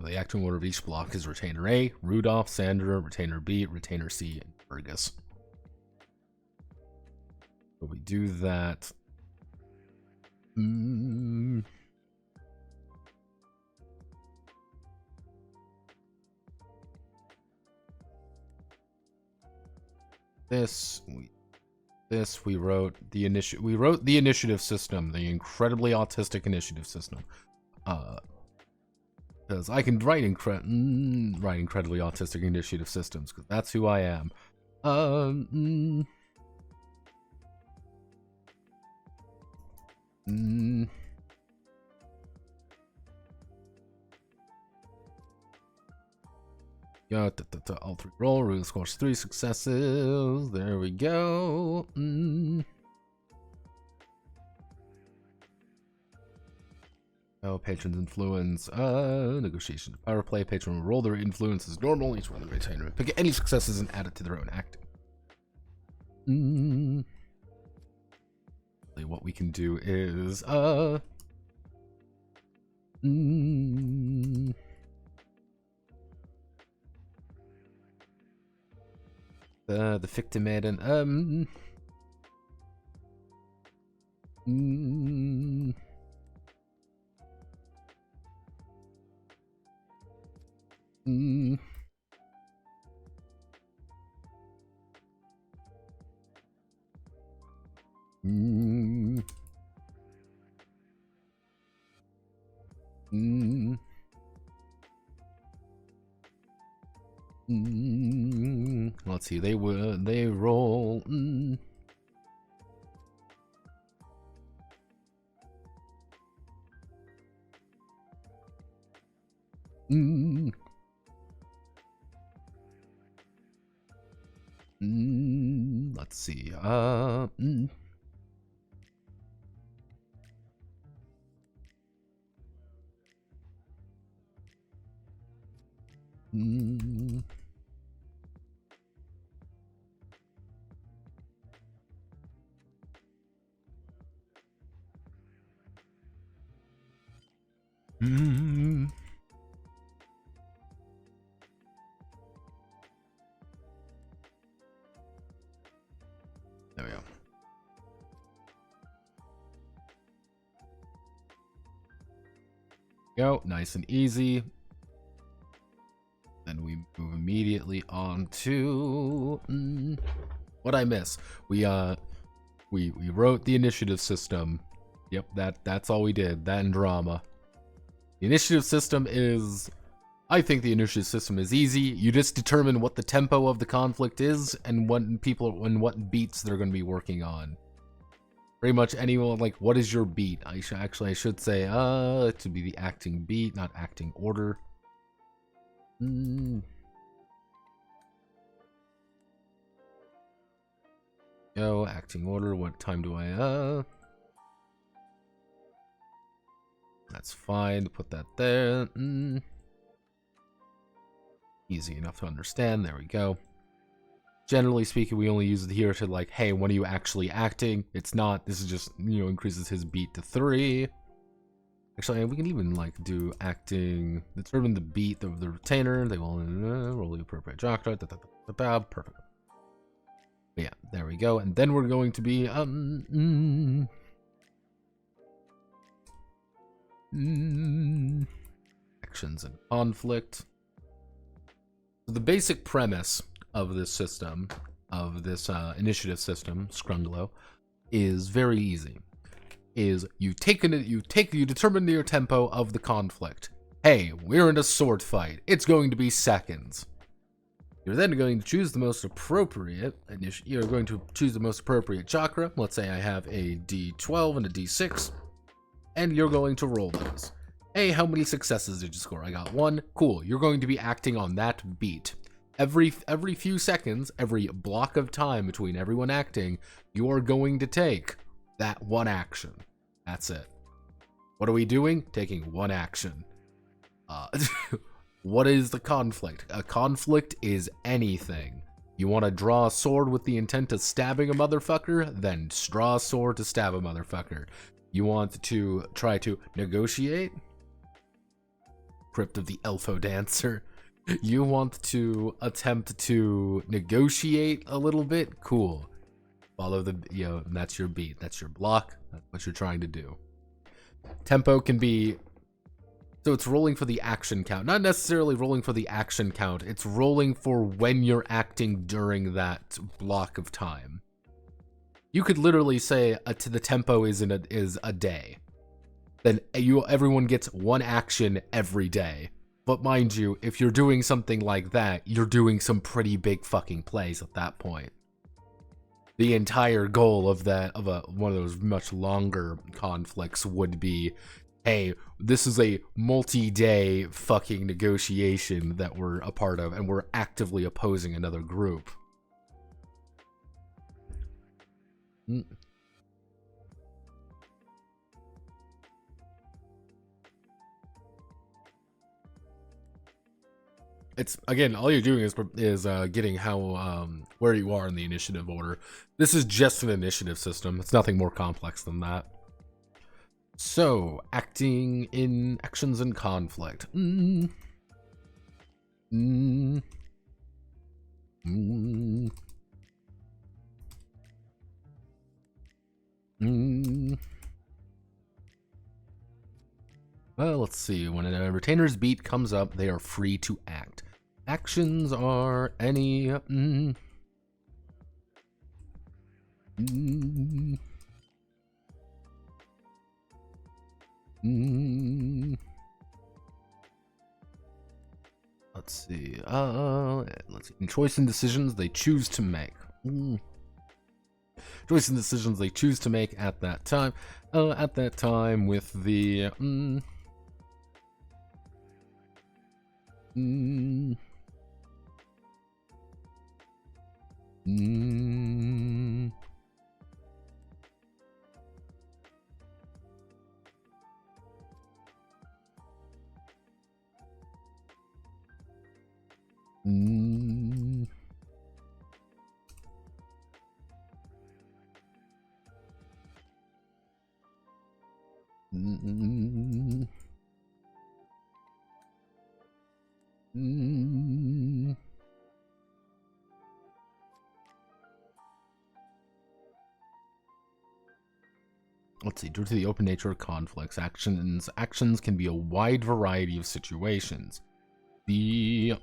The acting order of each block is Retainer A, Rudolph, Sandra, Retainer B, Retainer C, and Fergus. So we do that. we wrote the initiative system, the incredibly autistic initiative system. Because I can write incredibly autistic initiative systems, because that's who I am. Yeah, all 3 roll, ruling scores 3 successes. There we go. Oh, patron's influence. Negotiation. Power play. Patron will roll their influence as normal. Each one of the retainer pick any successes and add it to their own acting. What we can do is the Eichenmaiden. Let's see. They roll. Let's see. There we go. Nice and easy. Then we move immediately on to what I miss. We wrote the initiative system. Yep, that's all we did. That and drama. The initiative system is, I think the initiative system is easy. You just determine what the tempo of the conflict is and what beats they're going to be working on. Pretty much anyone, like, what is your beat? I should say, to be the acting beat, not acting order. Go, acting order, what time do I, That's fine, put that there. Easy enough to understand, there we go. Generally speaking, we only use it here to, like, hey, when are you actually acting? It's not, this is just, increases his beat to 3. Actually, we can even, like, do acting, determine the beat of the retainer. They will roll the appropriate chakra. Perfect. But yeah, there we go. And then we're going to be, actions and conflict. So the basic premise of this system, of this initiative system, Scrunglow, is very easy. Is you determine your tempo of the conflict. Hey, we're in a sword fight. It's going to be seconds. You're then going to choose the most appropriate. You're going to choose the most appropriate chakra. Let's say I have a D12 and a D6, and you're going to roll those. Hey, how many successes did you score? I got 1. Cool. You're going to be acting on that beat. Every few seconds, every block of time between everyone acting, you are going to take that one action. That's it. What are we doing? Taking one action. What is the conflict? A conflict is anything. You want to draw a sword with the intent of stabbing a motherfucker? Then draw a sword to stab a motherfucker. You want to try to negotiate? Crypt of the Elfo Dancer. You want to attempt to negotiate a little bit? Cool. Follow the, that's your beat. That's your block. That's what you're trying to do. Tempo can be So it's rolling for the action count. Not necessarily rolling for the action count. It's rolling for when you're acting during that block of time. You could literally say to the tempo is a day. Then everyone gets one action every day. But mind you, if you're doing something like that, you're doing some pretty big fucking plays at that point. The entire goal of one of those much longer conflicts would be, hey, this is a multi-day fucking negotiation that we're a part of, and we're actively opposing another group. It's, again, all you're doing is getting how where you are in the initiative order. This is just an initiative system. It's nothing more complex than that. So, acting in actions and conflict. Well, let's see. When a retainer's beat comes up, they are free to act. Actions are any... Let's see. Let's see. In choice and decisions they choose to make. Choice and decisions they choose to make at that time. At that time with the... Let's see. Due to the open nature of conflicts, actions can be a wide variety of situations. The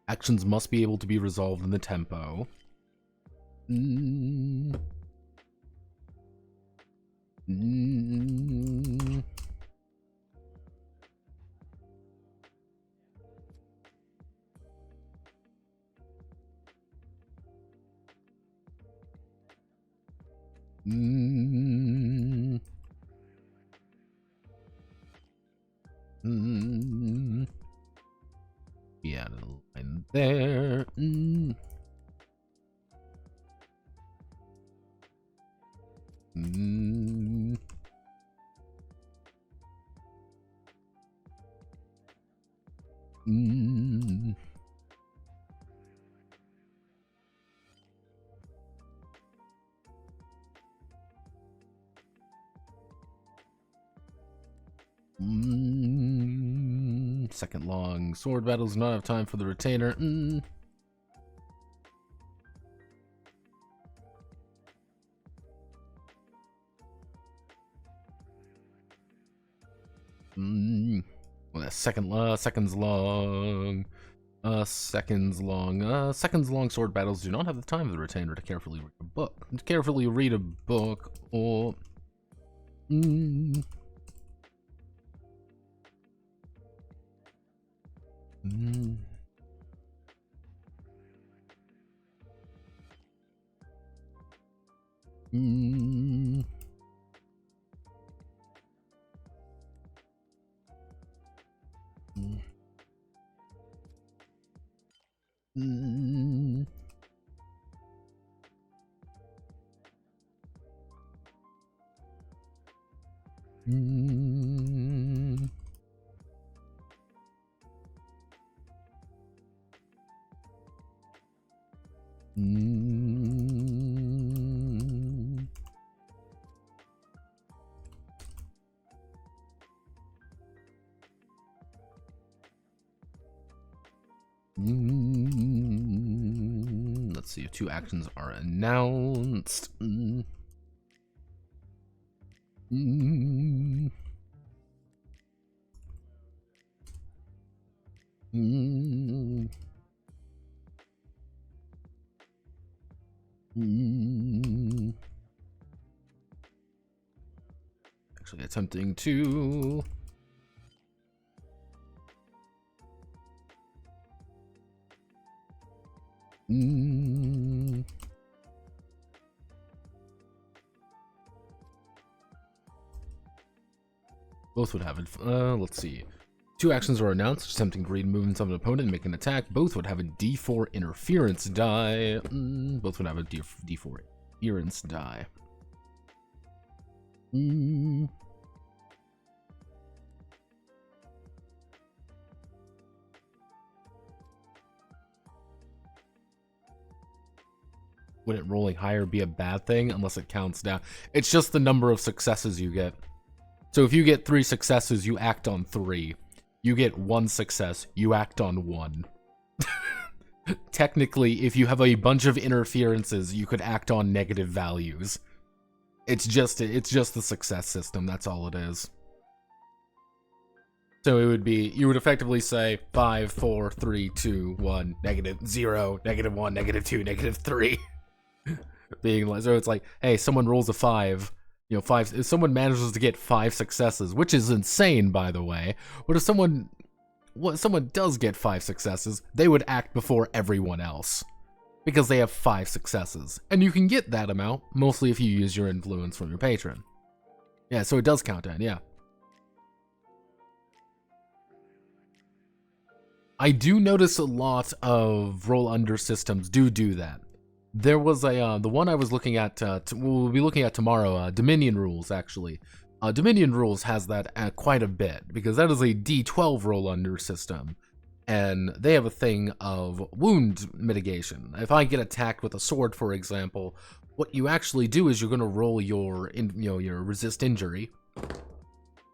actions must be able to be resolved in the tempo. Yeah, and there. Second long sword battles, not have time for the retainer. Well, that's seconds long. Seconds long sword battles do not have the time of the retainer to carefully read a book. Or see if 2 actions are announced. Actually attempting to both would have it. Let's see. 2 actions are announced. Attempting to read movements of an opponent and make an attack. Both would have a D4 interference die. Both would have a D4 interference die. Wouldn't rolling higher be a bad thing unless it counts down? It's just the number of successes you get. So if you get 3 successes, you act on 3. You get 1 success, you act on 1. Technically, if you have a bunch of interferences, you could act on negative values. It's just the success system, that's all it is. So it would be, you would effectively say 5, 4, 3, 2, 1, -0, -1, -2, -3. Being like, so it's like, hey, someone rolls a 5, you know, 5, if someone manages to get 5 successes, which is insane, by the way. What if someone does get 5 successes, they would act before everyone else. Because they have 5 successes. And you can get that amount, mostly if you use your influence from your patron. Yeah, so it does count down, yeah. I do notice a lot of roll under systems do that. There was a, the one I was looking at, we'll be looking at tomorrow, Dominion Rules, actually. Dominion Rules has that quite a bit, because that is a D12 roll under system. And they have a thing of wound mitigation. If I get attacked with a sword, for example, what you actually do is you're going to roll your, your resist injury.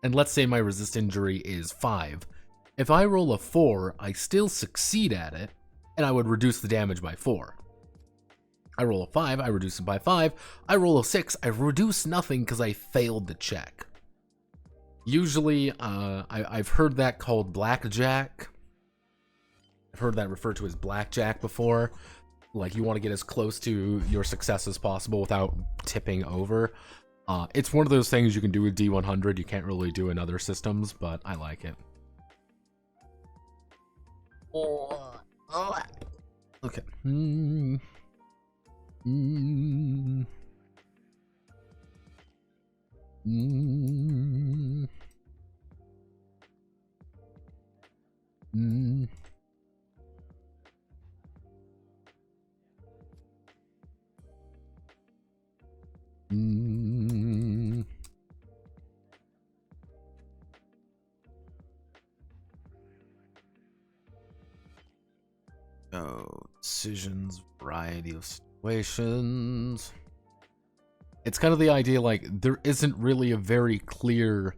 And let's say my resist injury is 5. If I roll a 4, I still succeed at it, and I would reduce the damage by 4. I roll a 5, I reduce it by 5. I roll a 6, I reduce nothing because I failed the check. Usually, I've heard that called blackjack. I've heard that referred to as blackjack before. Like, you want to get as close to your success as possible without tipping over. It's one of those things you can do with D100. You can't really do in other systems, but I like it. Okay. Oh, decisions, variety of situations. It's kind of the idea, like, there isn't really a very clear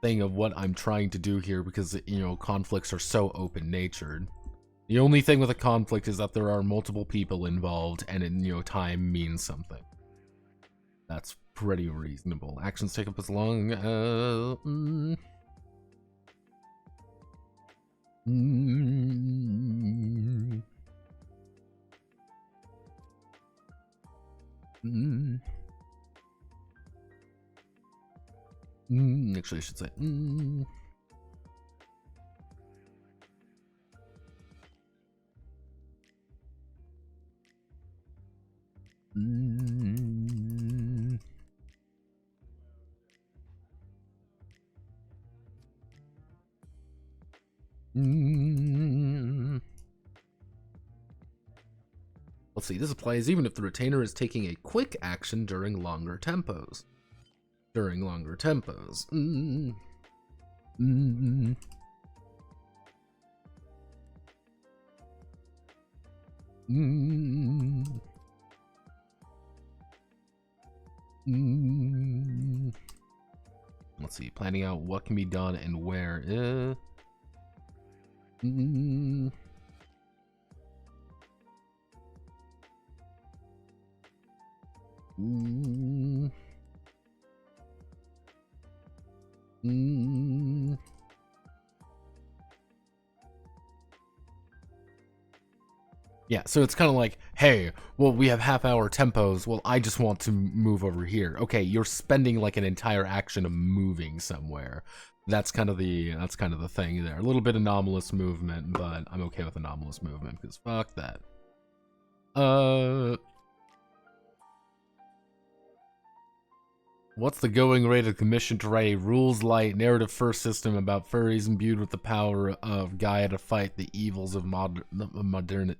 thing of what I'm trying to do here because, conflicts are so open-natured. The only thing with a conflict is that there are multiple people involved and, time means something. That's pretty reasonable. Actions take up as long. Actually, I should say. Let's see, this applies even if the retainer is taking a quick action during longer tempos. Let's see, planning out what can be done and where. Mm. Mm. Yeah, so it's kind of like, hey, well, we have half-hour tempos. Well, I just want to move over here. Okay, you're spending like an entire action of moving somewhere. That's kind of the thing there. A little bit anomalous movement, but I'm okay with anomalous movement because fuck that. What's the going rate of commission to write a rules light narrative first system about furries imbued with the power of Gaia to fight the evils of modernity?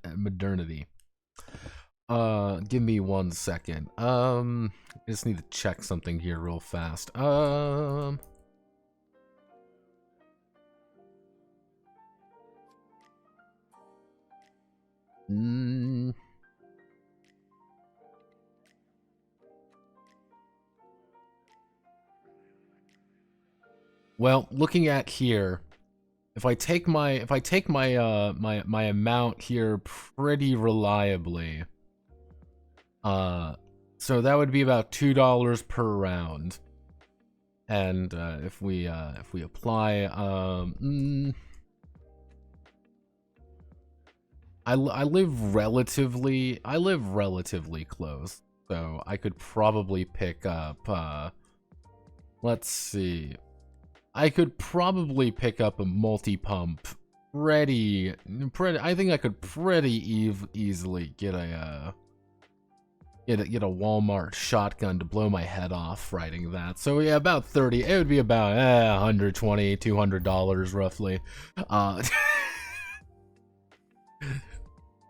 Give me 1 second. I just need to check something here real fast. Well, looking at here, if I take my my amount here pretty reliably, so that would be about $2 per round. And if we apply, I live relatively close, so I could probably pick up. Let's see, I could probably pick up a multi-pump pretty. I think I could pretty easily get a get a Walmart shotgun to blow my head off riding that. So yeah, about 30. It would be about $120, $200 roughly.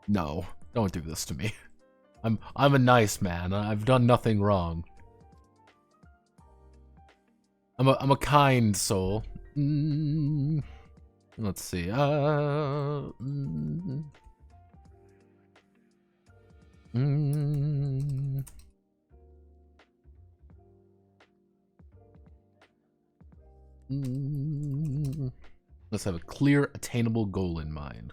No, don't do this to me. I'm a nice man. I've done nothing wrong. I'm a kind soul. Let's see. Let's have a clear, attainable goal in mind.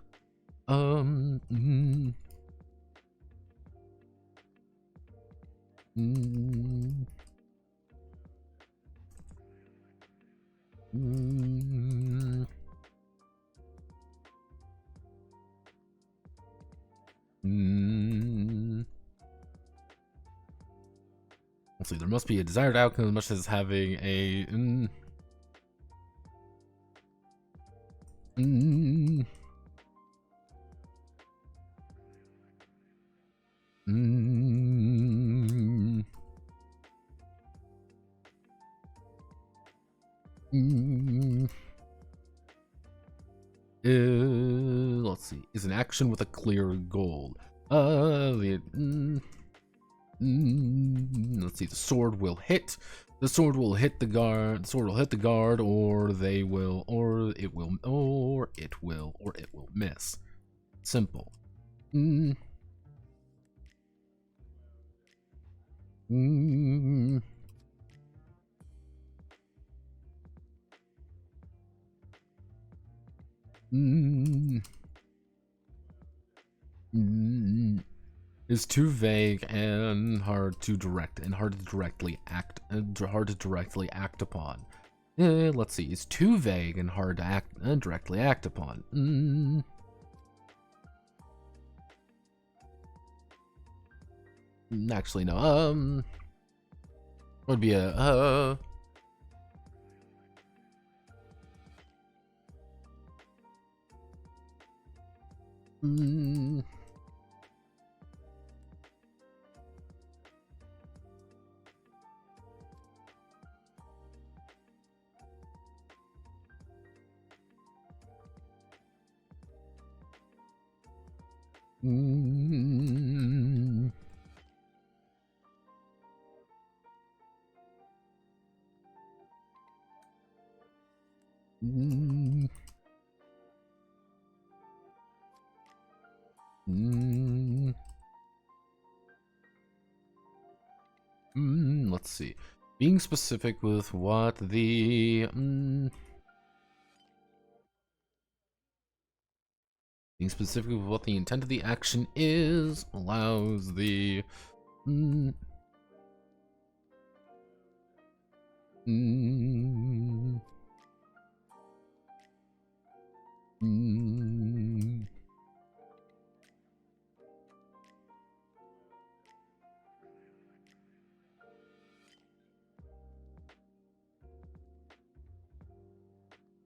Let's see, there must be a desired outcome as much as having a let's see, is an action with a clear goal. Let's see, the sword will hit. The sword will hit the guard. The sword will hit the guard, or they will, or it will miss. Simple. Is too vague and hard to directly act upon. Let's see, it's too vague and hard to directly act upon. Actually, no. Would be a let's see. Being specific with what the being specific with what the intent of the action is allows the Mm. Mm.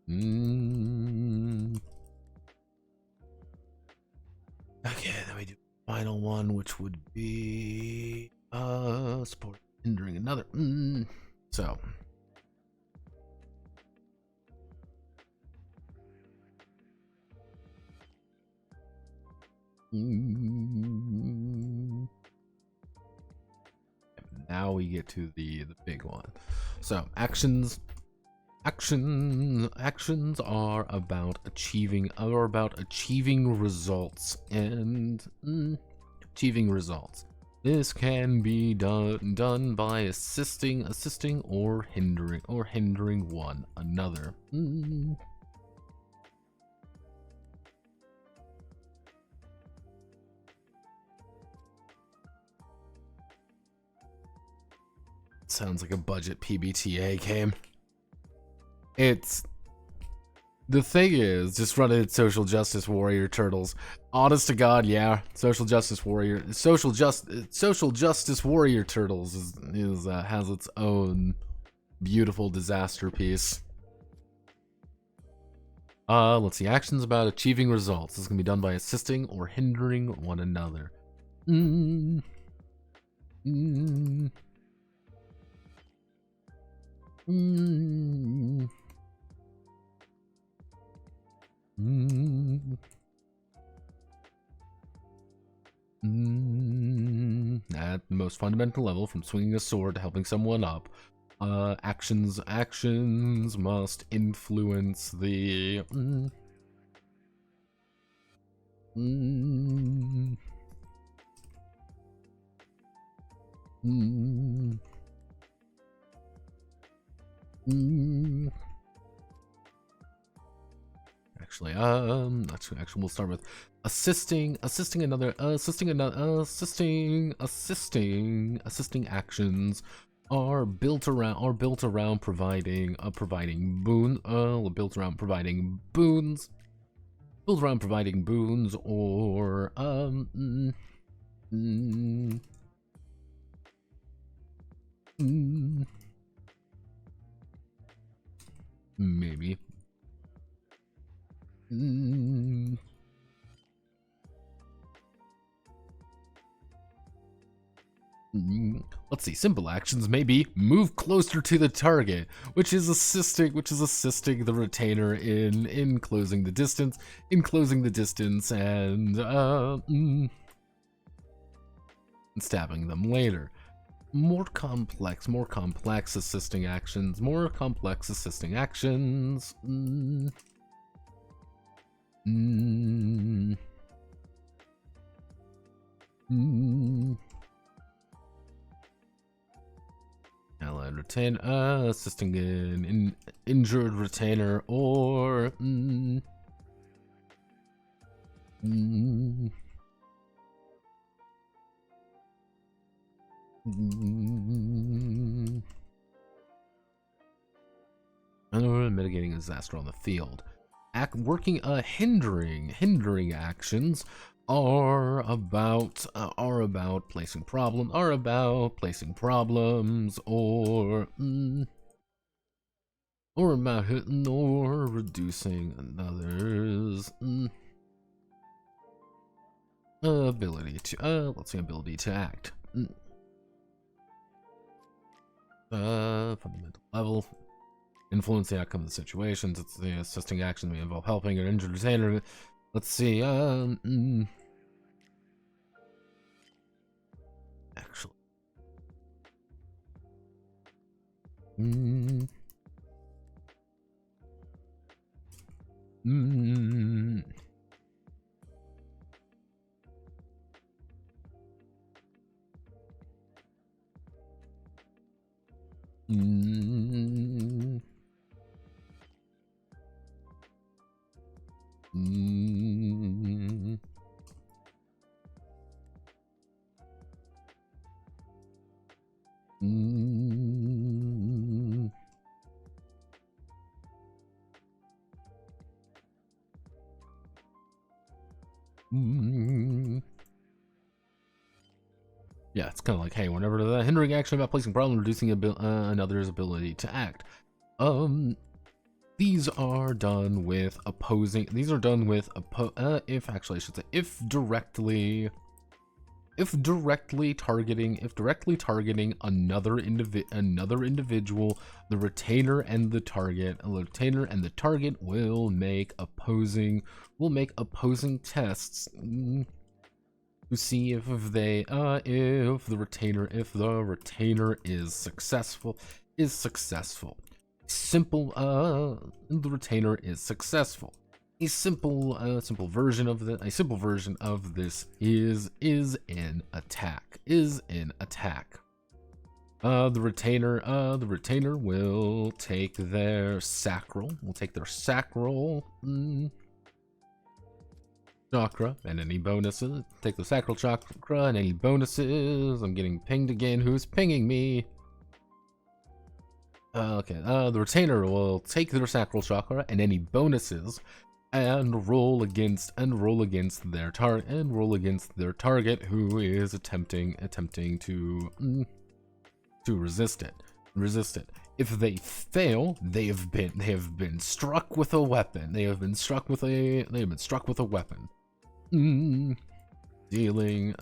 Mm. Okay, then we do the final one, which would be support hindering another. So now we get to the big one. So actions are about achieving results and achieving results. This can be done by assisting or hindering one another. Sounds like a budget PBTA game. It's the thing is just running social justice warrior turtles. Honest to God, yeah, social justice warrior turtles is has its own beautiful disaster piece. Let's see. Actions about achieving results. This can be done by assisting or hindering one another. At the most fundamental level, from swinging a sword to helping someone up, actions must influence the Actually, we'll start with assisting actions are built around providing boons or maybe let's see. Simple actions maybe move closer to the target, which is assisting the retainer in closing the distance, and stabbing them later. More complex assisting actions. Allied retainer, assisting an injured retainer, or mitigating a disaster on the field. Hindering actions are about placing problems, or about hitting or reducing another's ability to act. Fundamental level. Influence the outcome of the situations. It's the assisting action may involve helping an injured retainer. Let's see. Actually. it's kind of like, hey, whenever the hindering action about placing problem, reducing another's ability to act. These are done with opposing. These are done with if directly targeting another individual, the retainer and the target will make opposing tests to see if the retainer is successful. The retainer is successful. A simple version of this is an attack. The retainer will take their sacral. Chakra and any bonuses. Take the sacral chakra and any bonuses. I'm getting pinged again. Who's pinging me? Okay. The retainer will take their sacral chakra and any bonuses and roll against their target who is attempting to resist it. If they fail, they have been struck with a weapon. Dealing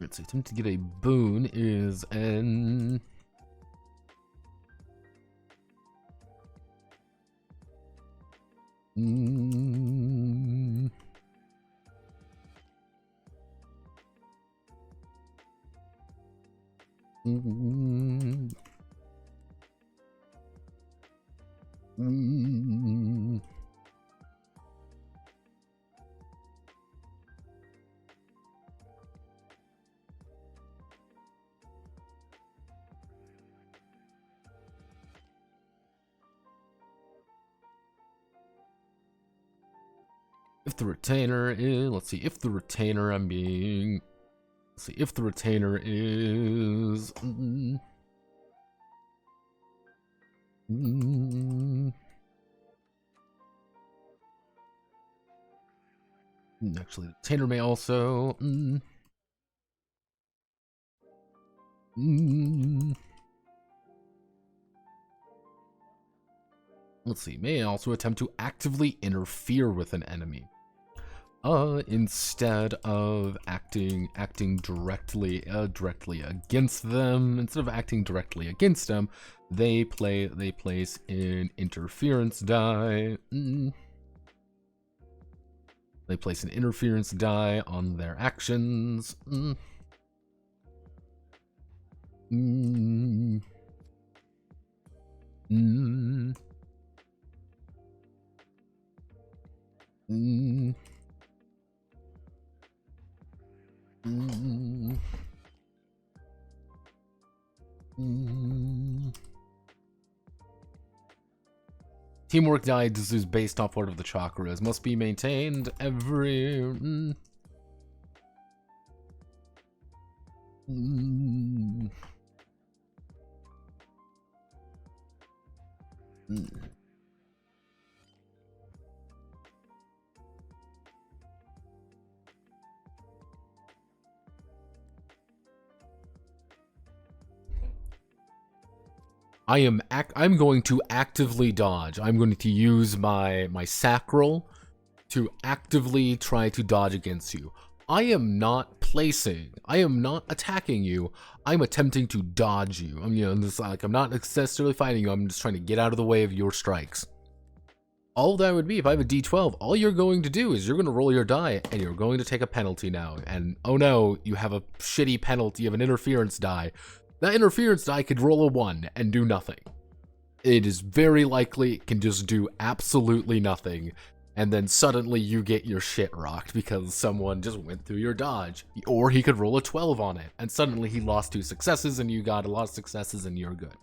let's see, attempt to get a boon is an if the retainer is, let's see, if the retainer is actually, the retainer may also let's see, may also attempt to actively interfere with an enemy. Instead of acting directly against them, they place an interference die. They place an interference die on their actions. Teamwork die is based off order of the chakras. Must be maintained every... I'm going to actively dodge. I'm going to use my sacral to actively try to dodge against you. I am not attacking you. I'm attempting to dodge you. I'm not necessarily fighting you. I'm just trying to get out of the way of your strikes. All that would be, if I have a D12, all you're going to do is you're going to roll your die, and you're going to take a penalty now. And oh no, you have a shitty penalty. You have an interference die. That interference die could roll a 1 and do nothing. It is very likely it can just do absolutely nothing. and then suddenly you get your shit rocked because someone just went through your dodge. Or he could roll a 12 on it, and suddenly he lost 2 successes, and you got a lot of successes, and you're good.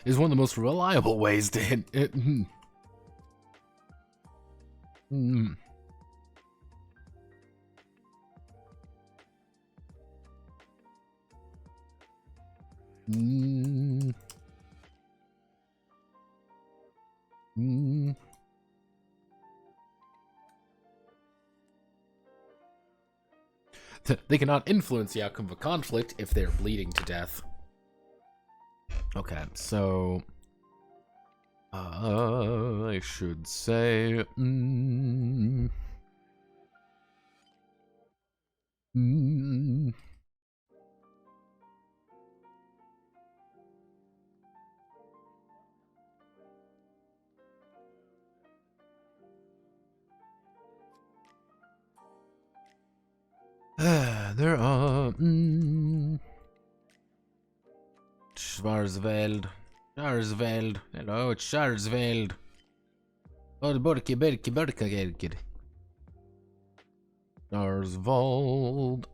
Is one of the most reliable ways to hit it. They cannot influence the outcome of a conflict if they're bleeding to death. Okay, so I should say there are Schwarzwald. Hello, it's Schwarzwald. Oh, Schwarzwald.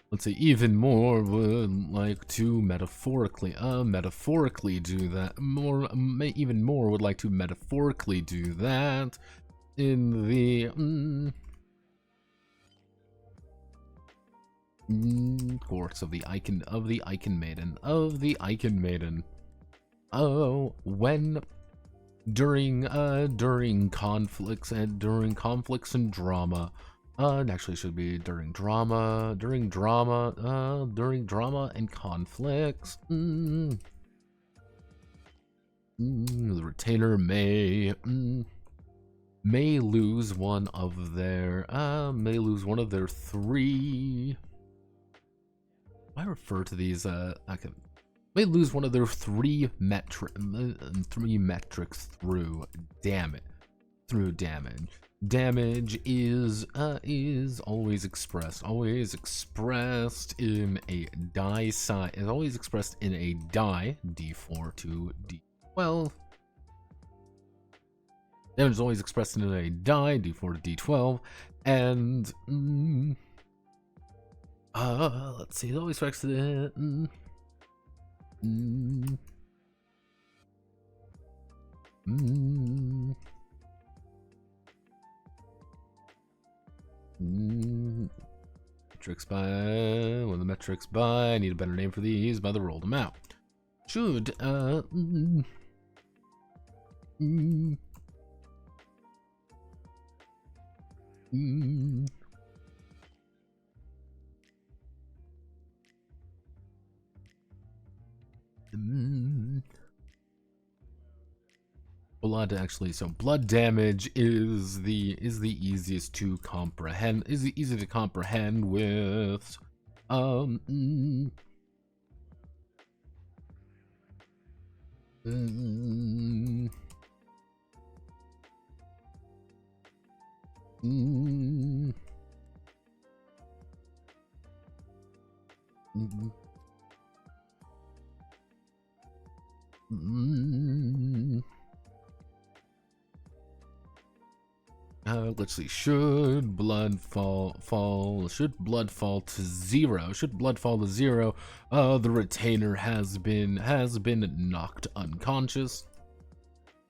Let's say even more would like to metaphorically do that. Even more would like to metaphorically do that in the courts of the Eichenmaiden. Oh, when during conflicts and drama. Actually, it should be during drama and conflicts. The retainer may lose one of their 3. I refer to these may lose one of their 3 metrics through damage. Damage is always expressed in a die size. Is always expressed in a die, d4 to d12. Damage is always expressed in a die, d4 to d12, and let's see, it's always expressed in metrics by one of the metrics by. I need a better name for these. By the rolled them out. Should blood actually. So blood damage is the easiest to comprehend. Is easy to comprehend with mm, mm, mm, mm, mm. Let's see. Should blood fall to 0? Should blood fall to 0? The retainer has been knocked unconscious.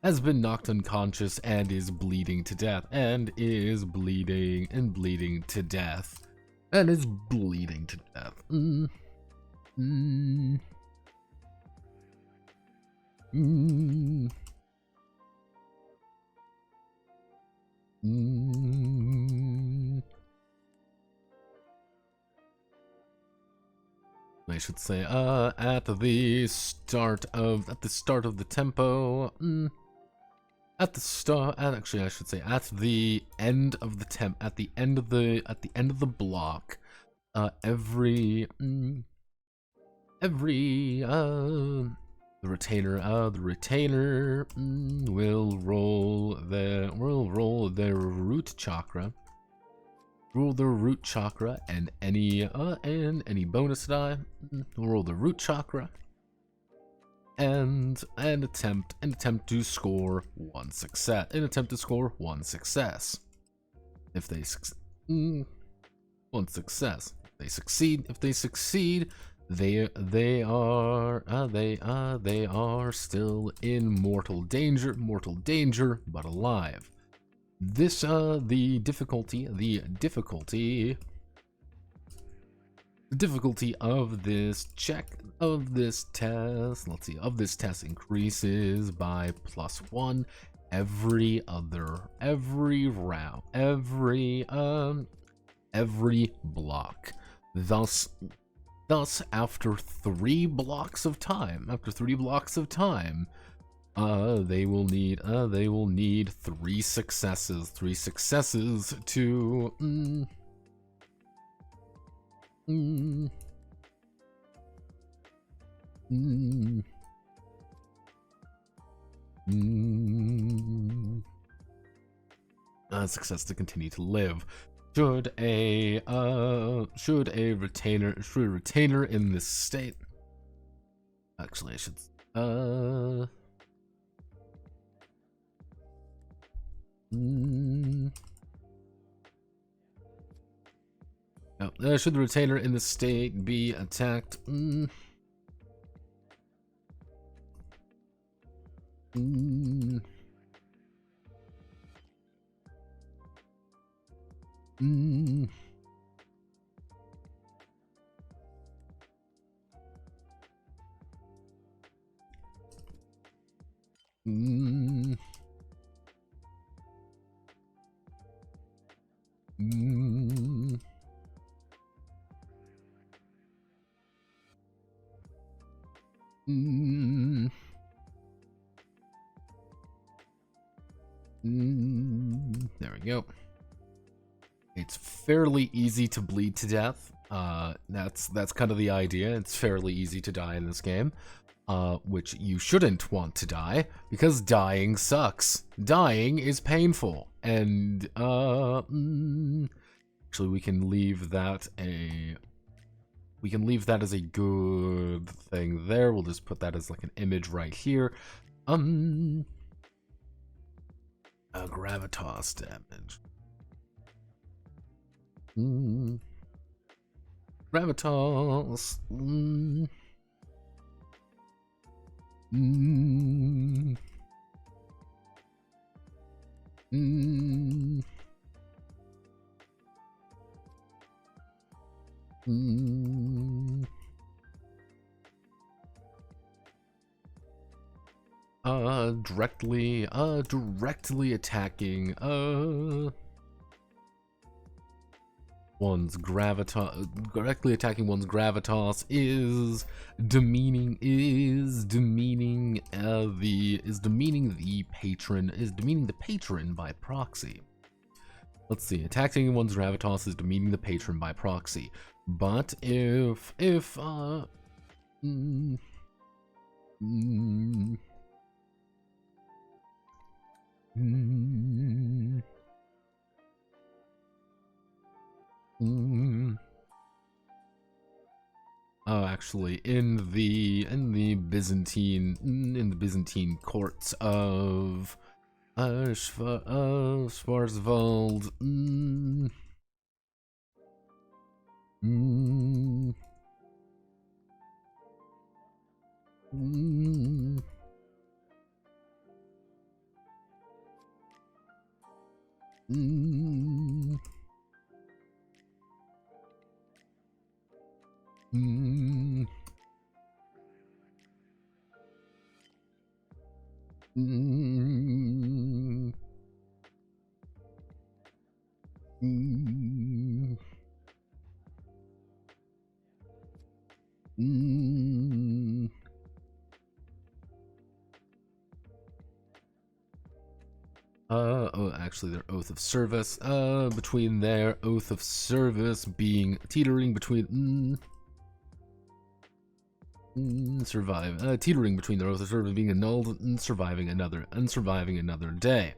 Has been knocked unconscious and is bleeding to death. And is bleeding to death. And is bleeding to death. Mm. Mm. Mm. Mm. I should say, at the start of the tempo. Actually, I should say at the end of the at the end of the block. The retainer will roll their root chakra. Roll their root chakra and any bonus die. Roll the root chakra and attempt to score one success. If they one success. If they succeed, they are still in mortal danger, but alive. This the difficulty of this test. Let's see, of this test increases by +1 every round, every block. Thus, after 3 blocks of time, they will need 3 successes. 3 successes to success to continue to live. Should a retainer in this state, actually I should should the retainer in this state be attacked? There we go. It's fairly easy to bleed to death. That's kind of the idea. It's fairly easy to die in this game, which you shouldn't want to die, because dying sucks. Dying is painful, and actually we can leave that as a good thing there. We'll just put that as like an image right here. Gravitas damage. Gravitas. Directly attacking one's gravitas, directly attacking one's gravitas is demeaning the patron by proxy. Let's see, attacking one's gravitas is demeaning the patron by proxy. But if actually, in the Byzantine courts of Schwarzwald, oh, actually, their oath of service. Between their oath of service being teetering between teetering between their oath of service being annulled and surviving another day.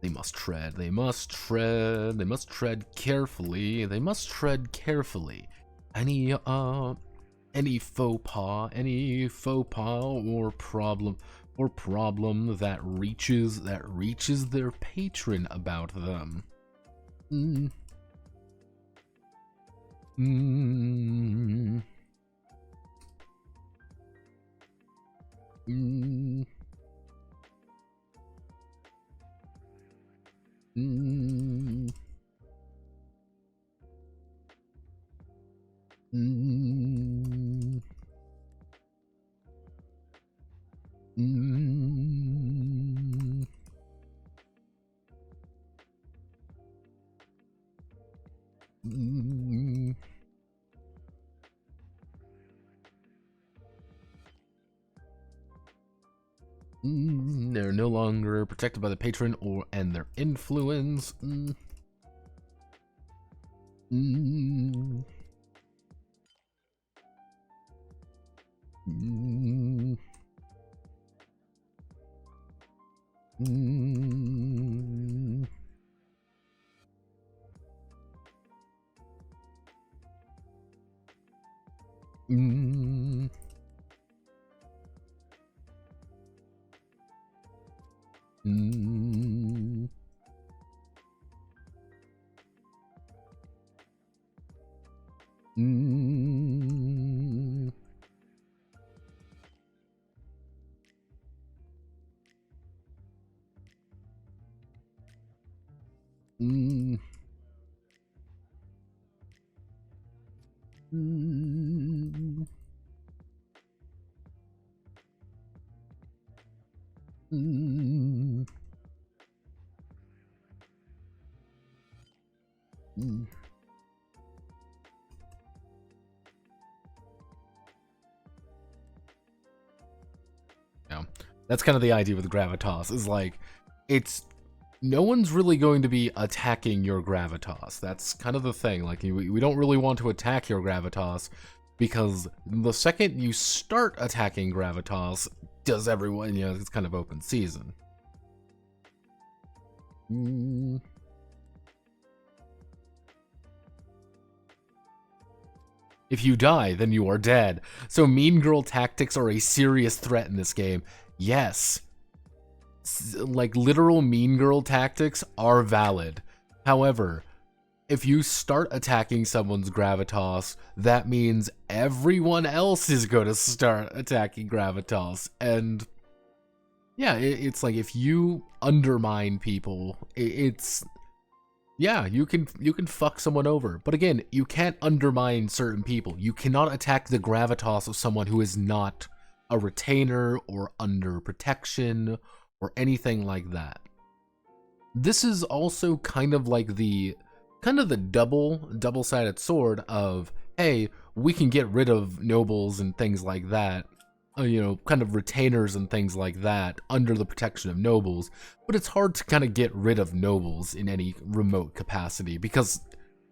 They must tread carefully. Any faux pas or problem that reaches their patron about them. They're no longer protected by the patron and their influence. Yeah, that's kind of the idea with gravitas, is like, no one's really going to be attacking your gravitas. That's kind of the thing. Like, we don't really want to attack your gravitas, because the second you start attacking gravitas, does everyone, it's kind of open season. If you die, then you are dead. So mean girl tactics are a serious threat in this game. Yes. Like, literal mean girl tactics are valid. However, if you start attacking someone's gravitas, that means everyone else is going to start attacking gravitas. And yeah, it's like, if you undermine people, yeah, you can fuck someone over. But again, you can't undermine certain people. You cannot attack the gravitas of someone who is not a retainer or under protection or anything like that. this is also kind of like the double-sided sword of, hey, we can get rid of nobles and things like that, you know, kind of retainers and things like that under the protection of nobles, but it's hard to kind of get rid of nobles in any remote capacity because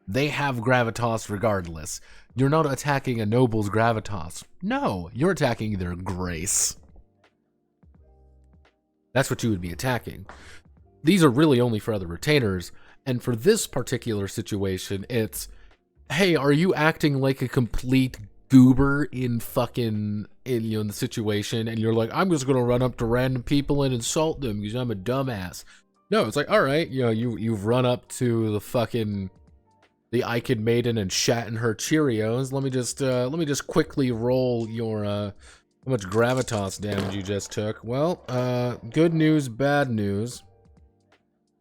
they have gravitas regardless. You're not attacking a noble's gravitas. No, you're attacking their grace. That's what you would be attacking. These are really only for other retainers, and for this particular situation, it's, hey, are you acting like a complete goober in the situation, and you're like, I'm just gonna run up to random people and insult them because I'm a dumbass. No, it's like, all right, you know, you've run up to the Eichenmaiden and shat in her Cheerios. Let me just quickly roll your how much gravitas damage you just took. Well, good news, bad news.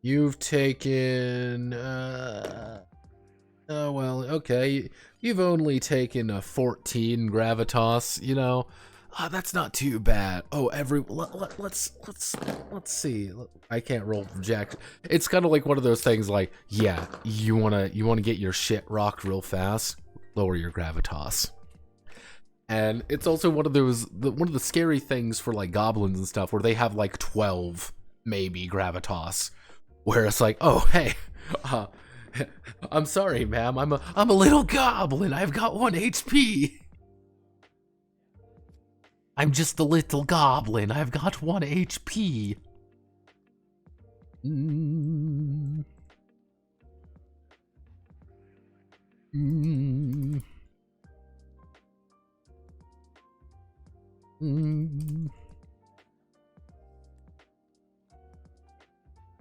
You've taken oh well, okay. You've only taken 14 gravitas, you know. That's not too bad. Oh, let's see. I can't roll from jack. It's kind of like one of those things like, yeah, you want to get your shit rocked real fast, lower your gravitas. And it's also one of the scary things for like goblins and stuff where they have like 12 maybe gravitas, where it's like, oh, hey, I'm sorry, ma'am. I'm a little goblin. I've got 1 HP. I'm just a little goblin. I've got 1 HP. Mm. Mm. Mm.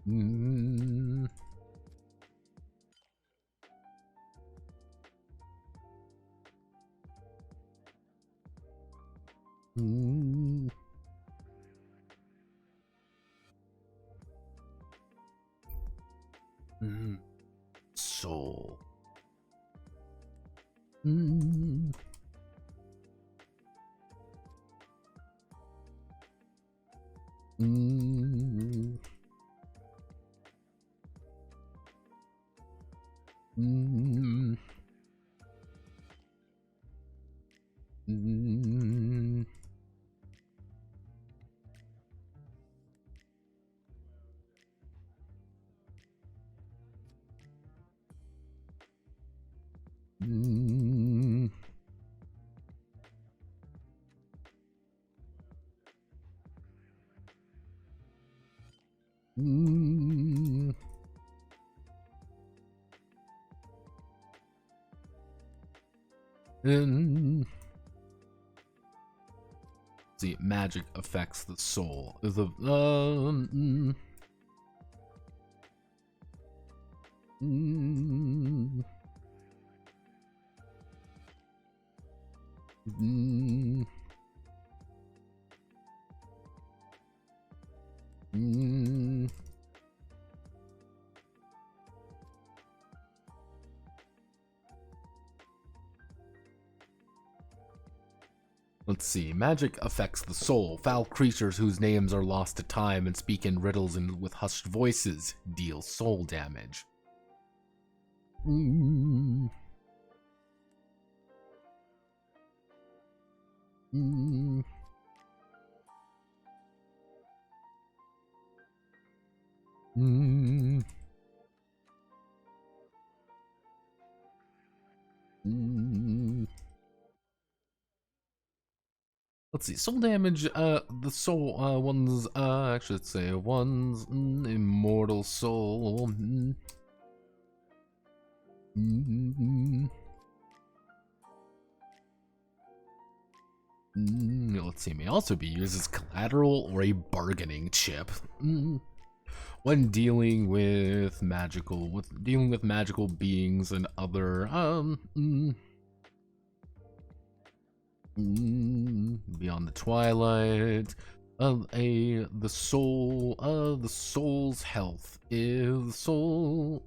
Mm. Mm. Mm. Soul. Mm. Mm. Mm. Mm. Mm. Mm. Mm. See, magic affects the soul. The mm. Mm. Mm. Mm. Let's see. Magic affects the soul. Foul creatures whose names are lost to time and speak in riddles and with hushed voices deal soul damage. Mm. Mm. Mm. Mm. Let's see, soul damage, the soul, one's, actually, let's say, one's immortal soul. Let's see, may also be used as collateral or a bargaining chip. When dealing with magical beings and other, beyond the twilight, the soul's health is soul.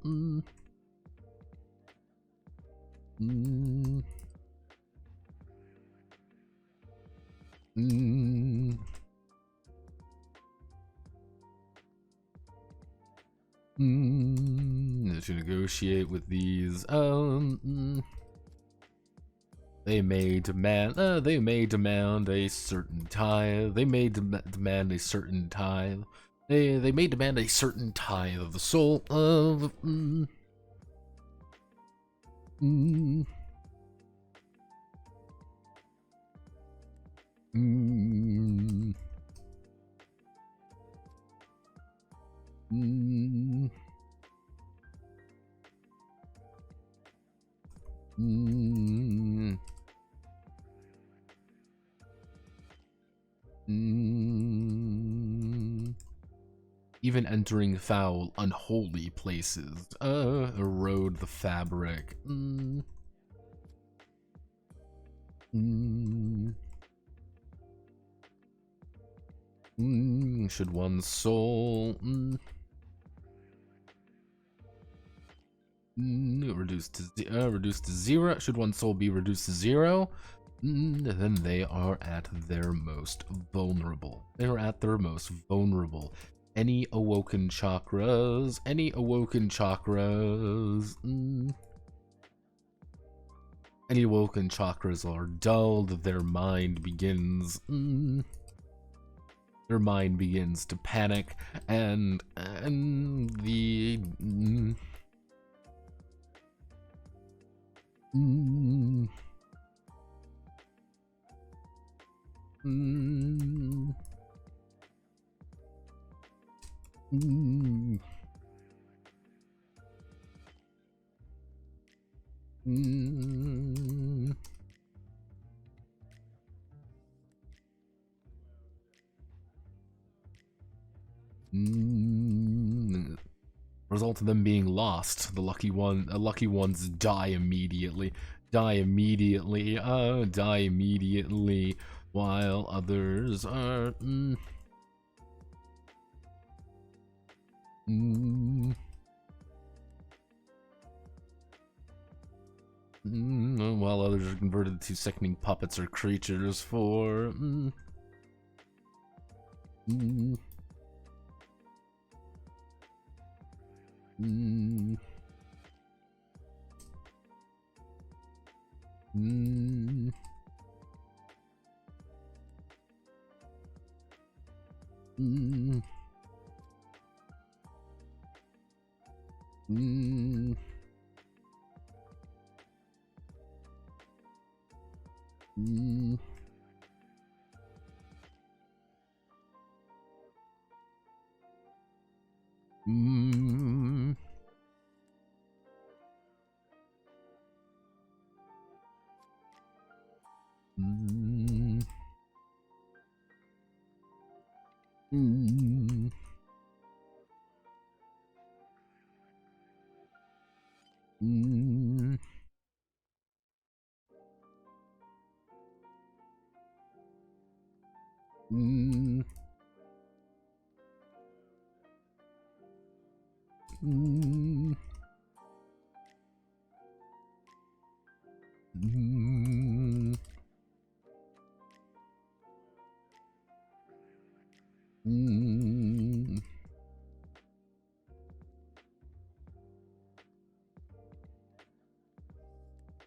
To negotiate with these. They may demand. They may demand a certain tithe. They may demand a certain tithe. They may demand a certain tithe of the soul of. Even entering foul, unholy places, erode the fabric. Should one's soul reduced to 0? Should one's soul be reduced to 0? Then they are at their most vulnerable. They are at their most vulnerable. Any awoken chakras? Any awoken chakras? Any awoken chakras are dulled. Their mind begins. Their mind begins to panic, and the. Result of them being lost. The lucky ones die immediately. Die immediately. Die immediately. While others are. While others are converted to sickening puppets or creatures for.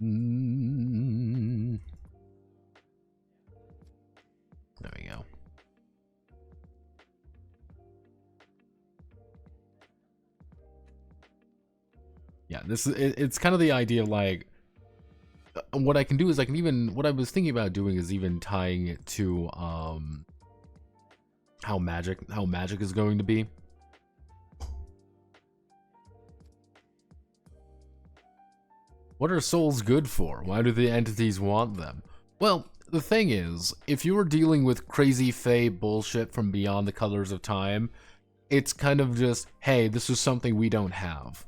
There we go. Yeah, it's kind of the idea of like what I can do is I can even what I was thinking about doing is even tying it to how magic is going to be. What are souls good for? Why do the entities want them? Well, the thing is, if you were dealing with crazy fae bullshit from beyond the colors of time, it's kind of just, hey, this is something we don't have.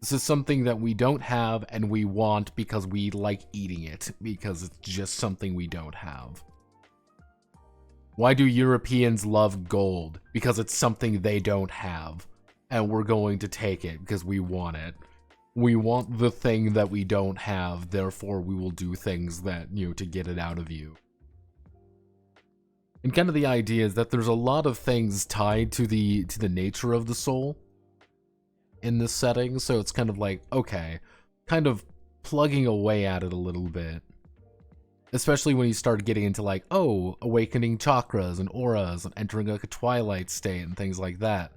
This is something that we don't have and we want because we like eating it, because it's just something we don't have. Why do Europeans love gold? Because it's something they don't have, and we're going to take it because we want it. We want the thing that we don't have, therefore we will do things that, you know, to get it out of you. And kind of the idea is that there's a lot of things tied to the nature of the soul. in this setting, so it's kind of like, okay, kind of plugging away at it a little bit. Especially when you start getting into like, oh, awakening chakras and auras and entering like a twilight state and things like that.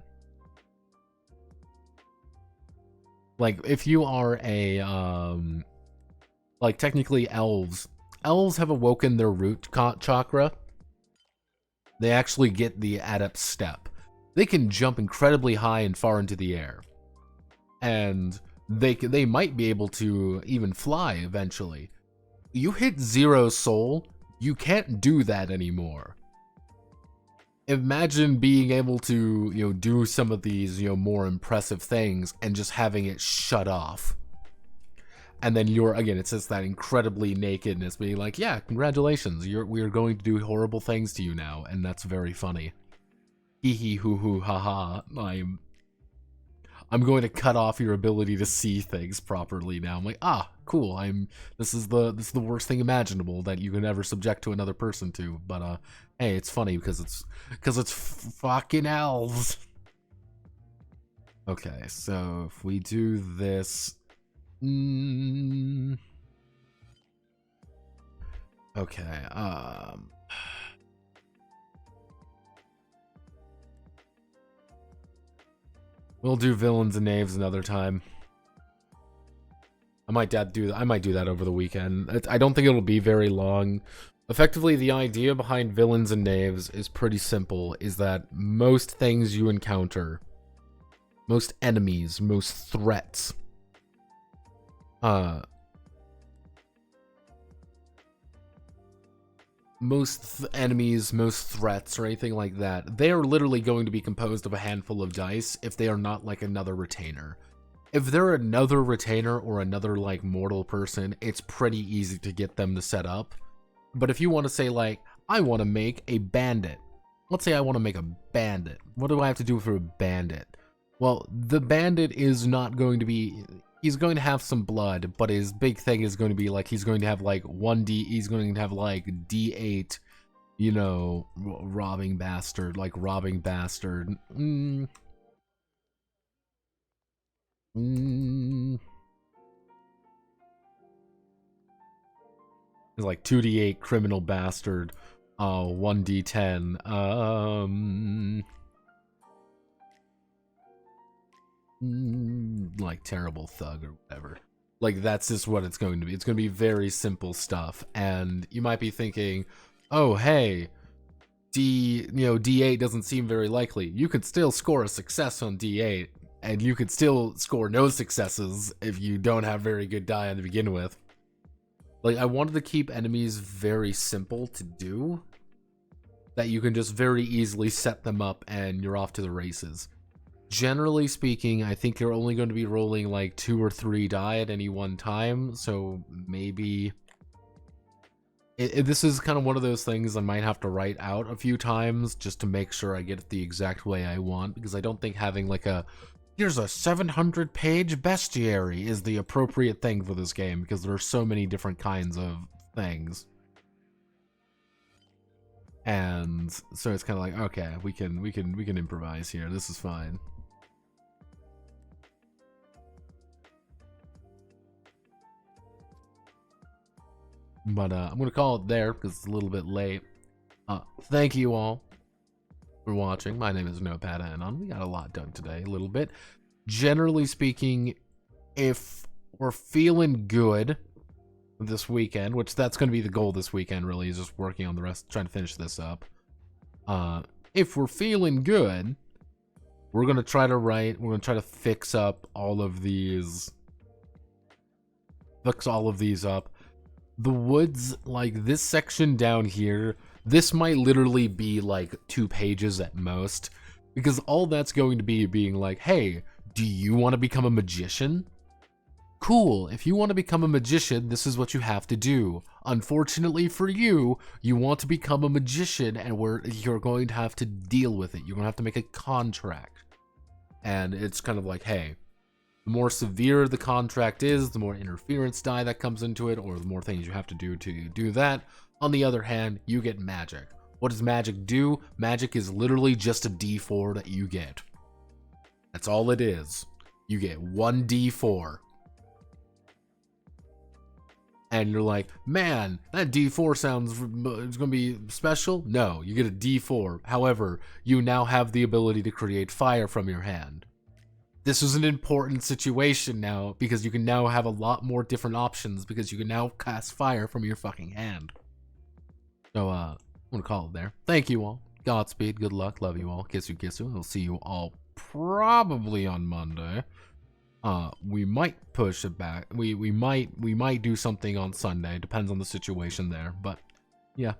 Like, if you are a, like, technically elves have awoken their root chakra. They actually get the adept step. They can jump incredibly high and far into the air. And they might be able to even fly eventually. You hit 0 soul, you can't do that anymore. Imagine being able to, you know, do some of these, you know, more impressive things and just having it shut off. And then you're, again, it's just that incredibly nakedness being like, yeah, congratulations, we are going to do horrible things to you now, and that's very funny. Hee hee hoo hoo ha ha. I'm going to cut off your ability to see things properly now. I'm like, ah, cool. This is the worst thing imaginable that you can ever subject to another person to. But hey, it's funny because it's fucking elves. Okay, so if we do this, okay, we'll do villains and knaves another time. I might do that over the weekend. I don't think it'll be very long. Effectively, the idea behind villains and knaves is pretty simple, is that most things you encounter, most enemies, most threats, most enemies, most threats, or anything like that, they are literally going to be composed of a handful of dice if they are not like another retainer. If they're another retainer or another like mortal person, it's pretty easy to get them to set up. But if you want to say like, I want to make a bandit. Let's say I want to make a bandit. What do I have to do for a bandit? Well, the bandit is not going to be... He's going to have some blood, but his big thing is going to be like, he's going to have like he's going to have like D8, you know, robbing bastard. It's like 2d8 criminal bastard, 1d10, like terrible thug or whatever. Like, that's just what it's going to be. It's going to be very simple stuff. And you might be thinking, oh, hey, D8 doesn't seem very likely. You could still score a success on D8, and you could still score no successes if you don't have very good die to begin with. Like, I wanted to keep enemies very simple to do, that you can just very easily set them up and you're off to the races. Generally speaking, I think you're only going to be rolling like 2 or 3 die at any one time, so maybe... this is kind of one of those things I might have to write out a few times just to make sure I get it the exact way I want, because I don't think having like here's a 700-page bestiary is the appropriate thing for this game, because there are so many different kinds of things. And so it's kind of like, okay, we can improvise here. This is fine. But I'm gonna call it there because it's a little bit late. Thank you all for watching. My name is Notepad Anon. We got a lot done today, a little bit. Generally speaking, if we're feeling good this weekend, which that's going to be the goal this weekend, really, is just working on the rest, trying to finish this up. If we're feeling good, we're going to try to fix all of these up. The woods, like this section down here, this might literally be like 2 pages at most, because all that's going to be being like, hey, do you want to become a magician? Cool, if you want to become a magician, this is what you have to do. Unfortunately for you, you want to become a magician, and you're going to have to deal with it. You're going to have to make a contract. And it's kind of like, hey, the more severe the contract is, the more interference die that comes into it, or the more things you have to do that. On the other hand, you get magic. What does magic do? Magic is literally just a D4 that you get. That's all it is. you get 1d4. And you're like, man, that D4 sounds it's gonna be special. No, you get a D4. However, you now have the ability to create fire from your hand. This is an important situation now because you can now have a lot more different options because you can now cast fire from your fucking hand. So, I'm gonna call it there. Thank you all. Godspeed. Good luck. Love you all. Kissu, kissu. We'll see you all probably on Monday. We might push it back. We might do something on Sunday. Depends on the situation there. But yeah.